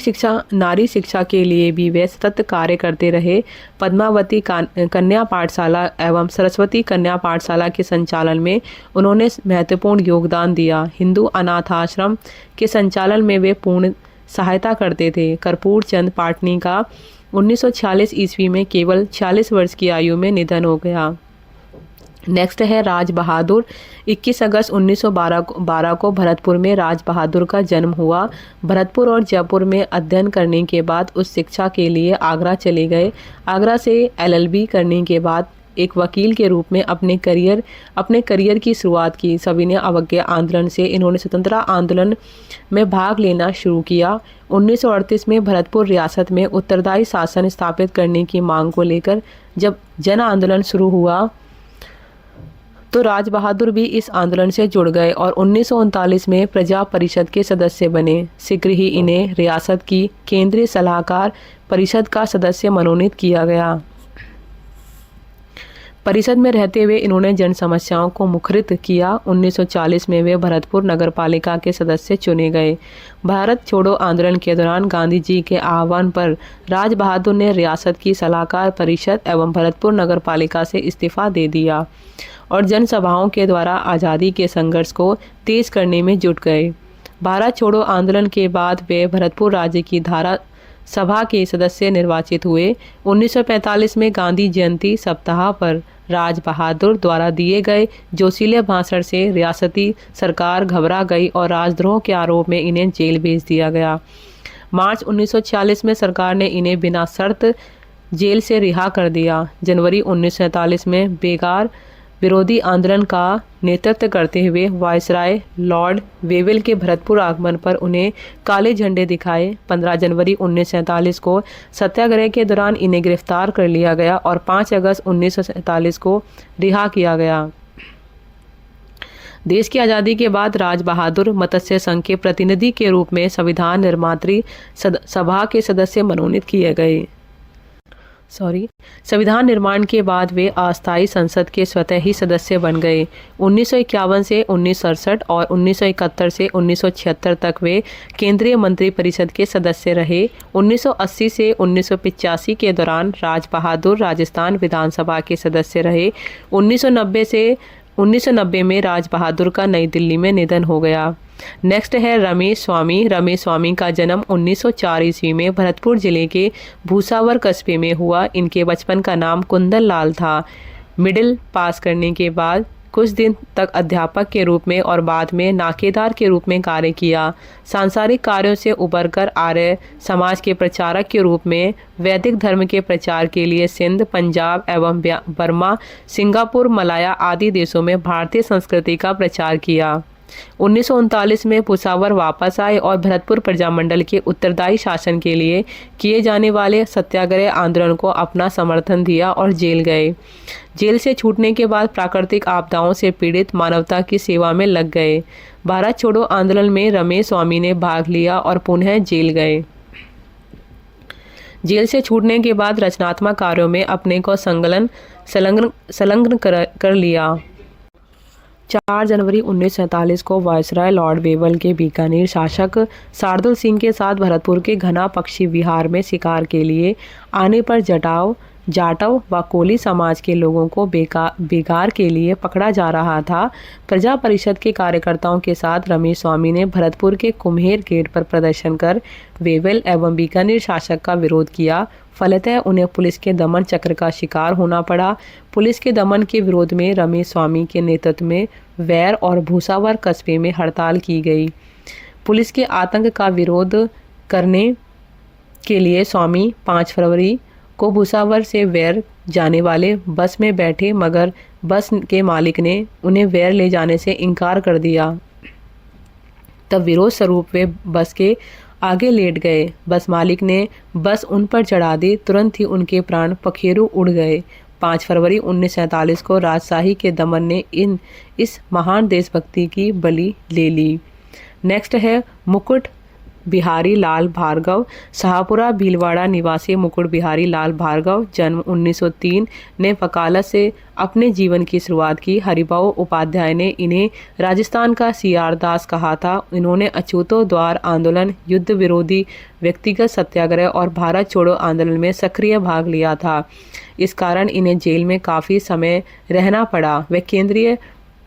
शिक्षा के लिए भी वे सतत कार्य करते रहे। पद्मावती कन्या पाठशाला एवं सरस्वती कन्या पाठशाला के संचालन में उन्होंने महत्वपूर्ण योगदान दिया। हिंदू अनाथ आश्रम के संचालन में वे पूर्ण सहायता करते थे। कर्पूर चंद पाटनी का 1946 ईस्वी में केवल 46 वर्ष की आयु में निधन हो गया। नेक्स्ट है राज बहादुर। 21 अगस्त 1912 को भरतपुर में राज बहादुर का जन्म हुआ। भरतपुर और जयपुर में अध्ययन करने के बाद उस शिक्षा के लिए आगरा चले गए। आगरा से LLB करने के बाद एक वकील के रूप में अपने करियर की शुरुआत की। सविनय अवज्ञा आंदोलन से इन्होंने स्वतंत्रता आंदोलन में भाग लेना शुरू किया। 1938 में भरतपुर रियासत में उत्तरदायी शासन स्थापित करने की मांग को लेकर जब जन आंदोलन शुरू हुआ तो राज बहादुर भी इस आंदोलन से जुड़ गए और 1939 में प्रजा परिषद के सदस्य बने। शीघ्र ही इन्हें रियासत की केंद्रीय सलाहकार परिषद का सदस्य मनोनीत किया गया। परिषद में रहते हुए इन्होंने जन समस्याओं को मुखरित किया। 1940 में वे भरतपुर नगरपालिका के सदस्य चुने गए। भारत छोड़ो आंदोलन के दौरान गांधी जी के आह्वान पर राज बहादुर ने रियासत की सलाहकार परिषद एवं भरतपुर नगरपालिका से इस्तीफा दे दिया और जनसभाओं के द्वारा आज़ादी के संघर्ष को तेज करने में जुट गए। भारत छोड़ो आंदोलन के बाद वे भरतपुर राज्य की धारा सभा के सदस्य निर्वाचित हुए। 1945 में गांधी जयंती सप्ताह पर राज बहादुर द्वारा दिए गए जोशीले भाषण से रियासती सरकार घबरा गई और राजद्रोह के आरोप में इन्हें जेल भेज दिया गया। मार्च 1946 में सरकार ने इन्हें बिना शर्त जेल से रिहा कर दिया। जनवरी 1947 में बेगार विरोधी आंदोलन का नेतृत्व करते हुए वायसराय लॉर्ड वेवेल के भरतपुर आगमन पर उन्हें काले झंडे दिखाए। 15 जनवरी 1947 को सत्याग्रह के दौरान इन्हें गिरफ्तार कर लिया गया और 5 अगस्त 1947 को रिहा किया गया। देश की आज़ादी के बाद राज बहादुर मत्स्य संघ के प्रतिनिधि के रूप में संविधान निर्मात्री सभा के सदस्य मनोनीत किए गए। संविधान निर्माण के बाद वे अस्थायी संसद के स्वतः ही सदस्य बन गए। 1951 से 1967 और 1971 से 1976 तक वे केंद्रीय मंत्री परिषद के सदस्य रहे। 1980 से 1985 के दौरान राज बहादुर राजस्थान विधानसभा के सदस्य रहे। 1990 में राज बहादुर का नई दिल्ली में निधन हो गया। नेक्स्ट है रमेश स्वामी। रमेश स्वामी का जन्म 1904 ईस्वी में भरतपुर जिले के भूसावर कस्बे में हुआ। इनके बचपन का नाम कुंदन लाल था। मिडिल पास करने के बाद कुछ दिन तक अध्यापक के रूप में और बाद में नाकेदार के रूप में कार्य किया। सांसारिक कार्यों से उबरकर आर्य समाज के प्रचारक के रूप में वैदिक धर्म के प्रचार के लिए सिंध, पंजाब एवं बर्मा, सिंगापुर, मलाया आदि देशों में भारतीय संस्कृति का प्रचार किया। 1939 में पुसावर वापस आए और भरतपुर प्रजामंडल के उत्तरदायी शासन के लिए किए जाने वाले सत्याग्रह आंदोलन को अपना समर्थन दिया और जेल गए। जेल से छूटने के बाद प्राकृतिक आपदाओं से पीड़ित मानवता की सेवा में लग गए। भारत छोड़ो आंदोलन में रमेश स्वामी ने भाग लिया और पुनः जेल गए। जेल से छूटने के बाद रचनात्मक कार्यों में अपने को संलग्न कर लिया। 4 जनवरी 1947 को वायसराय लॉर्ड वेवल के बीकानेर शासक शार्दुल सिंह के साथ भरतपुर के घना पक्षी विहार में शिकार के लिए आने पर जाटव व कोली समाज के लोगों को बेगार के लिए पकड़ा जा रहा था। प्रजा परिषद के कार्यकर्ताओं के साथ रमेश स्वामी ने भरतपुर के कुम्हेर गेट पर प्रदर्शन कर वेवल एवं बीकानेर शासक का विरोध किया। फलतः उन्हें पुलिस के दमन चक्र का शिकार होना पड़ा। पुलिस के दमन के विरोध में रमेश स्वामी के नेतृत्व में वैर और भूसावर कस्बे में हड़ताल की गई। पुलिस के आतंक का विरोध करने के लिए स्वामी 5 फरवरी को भूसावर से वैर जाने वाले बस में बैठे, मगर बस के मालिक ने उन्हें वैर ले जाने से इनकार कर दिया। तब विरोध स्वरूप वे बस के आगे लेट गए। बस मालिक ने बस उन पर चढ़ा दी। तुरंत ही उनके प्राण पखेरु उड़ गए। 5 फरवरी 1947 को राजशाही के दमन ने इस महान देशभक्ति की बलि ले ली। नेक्स्ट है मुकुट बिहारी लाल भार्गव। शाहपुरा भीलवाड़ा निवासी मुकुट बिहारी लाल भार्गव जन्म 1903 ने वकालत से अपने जीवन की शुरुआत की। हरिभाऊ उपाध्याय ने इन्हें राजस्थान का सीआर दास कहा था। इन्होंने अछूतों द्वार आंदोलन, युद्ध विरोधी व्यक्तिगत सत्याग्रह और भारत छोड़ो आंदोलन में सक्रिय भाग लिया था। इस कारण इन्हें जेल में काफ़ी समय रहना पड़ा। वे केंद्रीय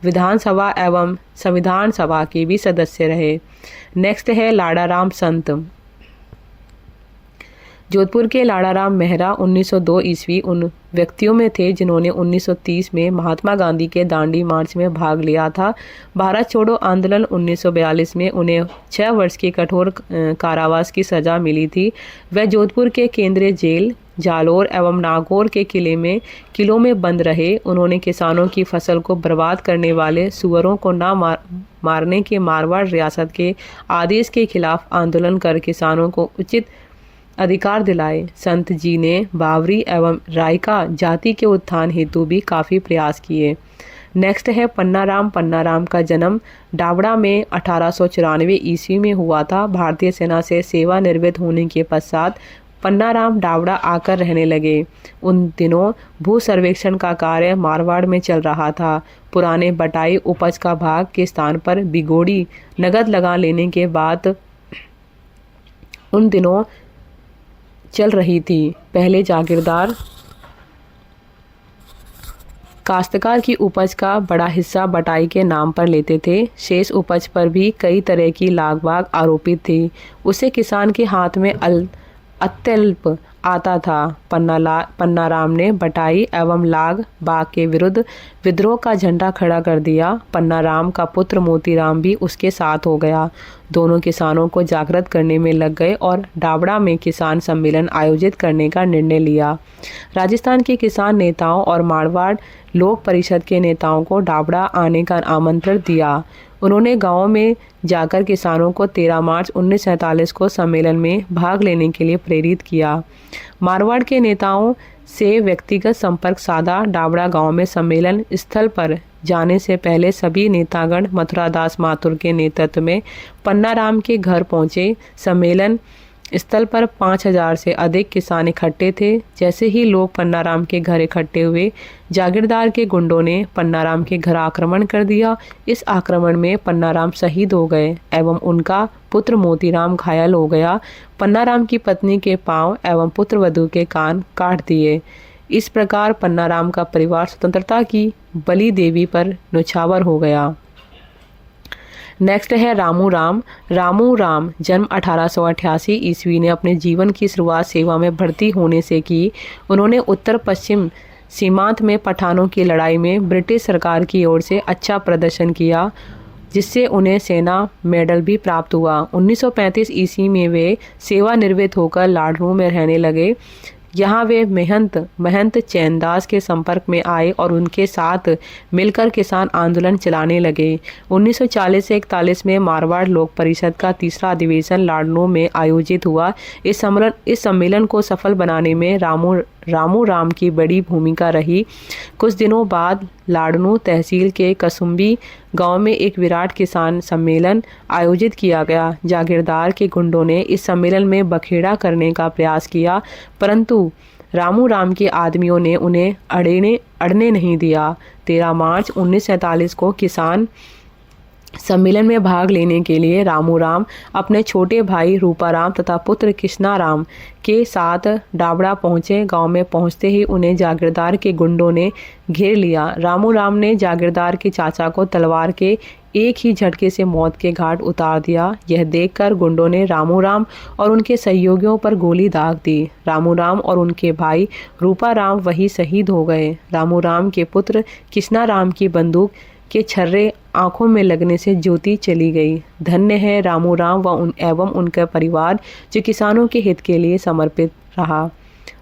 विधानसभा एवं संविधान सभा के भी सदस्य रहे। नेक्स्ट है लाड़ाराम संत। जोधपुर के लाड़ाराम मेहरा 1902 ईस्वी उन व्यक्तियों में थे जिन्होंने 1930 में महात्मा गांधी के दांडी मार्च में भाग लिया था। भारत छोड़ो आंदोलन 1942 में उन्हें 6 वर्ष की कठोर कारावास की सजा मिली थी। वह जोधपुर के केंद्रीय जेल, जालोर एवं नागौर के किलों में बंद रहे। उन्होंने किसानों की फसल को बर्बाद करने वाले सुअरों को मारने के मारवाड़ रियासत के आदेश के खिलाफ आंदोलन कर किसानों को उचित अधिकार दिलाए। संत जी ने बावरी एवं रायका जाति के उत्थान हेतु भी काफ़ी प्रयास किए। नेक्स्ट है पन्नाराम। पन्नाराम का जन्म डावड़ा में 1894 ईस्वी में हुआ था। भारतीय सेना से सेवानिवृत्त होने के पश्चात पन्नाराम डावड़ा आकर रहने लगे। उन दिनों भू सर्वेक्षण का कार्य मारवाड़ में चल रहा था। पुराने बटाई उपज का भाग के स्थान पर बिगोड़ी नगद लगा लेने के बाद उन दिनों चल रही थी। पहले जागीरदार काश्तकार की उपज का बड़ा हिस्सा बटाई के नाम पर लेते थे। शेष उपज पर भी कई तरह की लागबाग आरोपित थी। उसे किसान के हाथ में अत्यल्प आता था। पन्नाराम ने बटाई एवं लाग बाग के विरुद्ध विद्रोह का झंडा खड़ा कर दिया। पन्नाराम का पुत्र मोतीराम भी उसके साथ हो गया। दोनों किसानों को जागृत करने में लग गए और डावड़ा में किसान सम्मेलन आयोजित करने का निर्णय लिया। राजस्थान के किसान नेताओं और मारवाड़ लोक परिषद के नेताओं को डावड़ा आने का आमंत्रण दिया। उन्होंने गाँव में जाकर किसानों को 13 मार्च 1947 को सम्मेलन में भाग लेने के लिए प्रेरित किया। मारवाड़ के नेताओं से व्यक्तिगत संपर्क साधा। डावड़ा गांव में सम्मेलन स्थल पर जाने से पहले सभी नेतागण मथुरादास माथुर के नेतृत्व में पन्नाराम के घर पहुंचे। सम्मेलन स्थल पर 5000 से अधिक किसान इकट्ठे थे। जैसे ही लोग पन्नाराम के घर इकट्ठे हुए, जागीरदार के गुंडों ने पन्नाराम के घर आक्रमण कर दिया। इस आक्रमण में पन्नाराम शहीद हो गए एवं उनका पुत्र मोतीराम घायल हो गया। पन्नाराम की पत्नी के पांव एवं पुत्रवधू के कान काट दिए। इस प्रकार पन्नाराम का परिवार स्वतंत्रता की बलि देवी पर न्यौछावर हो गया। नेक्स्ट है रामू राम। रामू राम जन्म 1888 ईस्वी ने अपने जीवन की शुरुआत सेवा में भर्ती होने से की। उन्होंने उत्तर पश्चिम सीमांत में पठानों की लड़ाई में ब्रिटिश सरकार की ओर से अच्छा प्रदर्शन किया, जिससे उन्हें सेना मेडल भी प्राप्त हुआ। 1935 ईस्वी में वे सेवानिवृत्त होकर लाडरू में रहने लगे। यहाँ वे महंत चैनदास के संपर्क में आए और उनके साथ मिलकर किसान आंदोलन चलाने लगे। 1940 से 41 में मारवाड़ लोक परिषद का 3रा अधिवेशन लाडनू में आयोजित हुआ। इस सम्मेलन को सफल बनाने में रामू राम की बड़ी भूमिका रही। कुछ दिनों बाद लाडनू तहसील के कसुम्बी गांव में एक विराट किसान सम्मेलन आयोजित किया गया। जागीरदार के गुंडों ने इस सम्मेलन में बखेड़ा करने का प्रयास किया, परंतु रामू राम के आदमियों ने उन्हें अड़ने नहीं दिया। 13 मार्च 1947 को किसान सम्मेलन में भाग लेने के लिए रामू राम अपने छोटे भाई रूपाराम तथा पुत्र कृष्णाराम के साथ डाबड़ा पहुंचे। गांव में पहुंचते ही उन्हें जागीरदार के गुंडों ने घेर लिया। रामू राम ने जागीरदार के चाचा को तलवार के एक ही झटके से मौत के घाट उतार दिया। यह देखकर गुंडों ने रामू राम और उनके सहयोगियों पर गोली दाग दी। रामू राम और उनके भाई रूपाराम वही शहीद हो गए। रामू राम के पुत्र कृष्णाराम की बंदूक के छर्रे आंखों में लगने से ज्योति चली गई। धन्य है रामू राम एवं उनका परिवार जो किसानों के हित के लिए समर्पित रहा।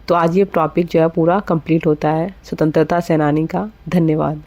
तो आज ये टॉपिक जो है पूरा कंप्लीट होता है स्वतंत्रता सेनानी का। धन्यवाद।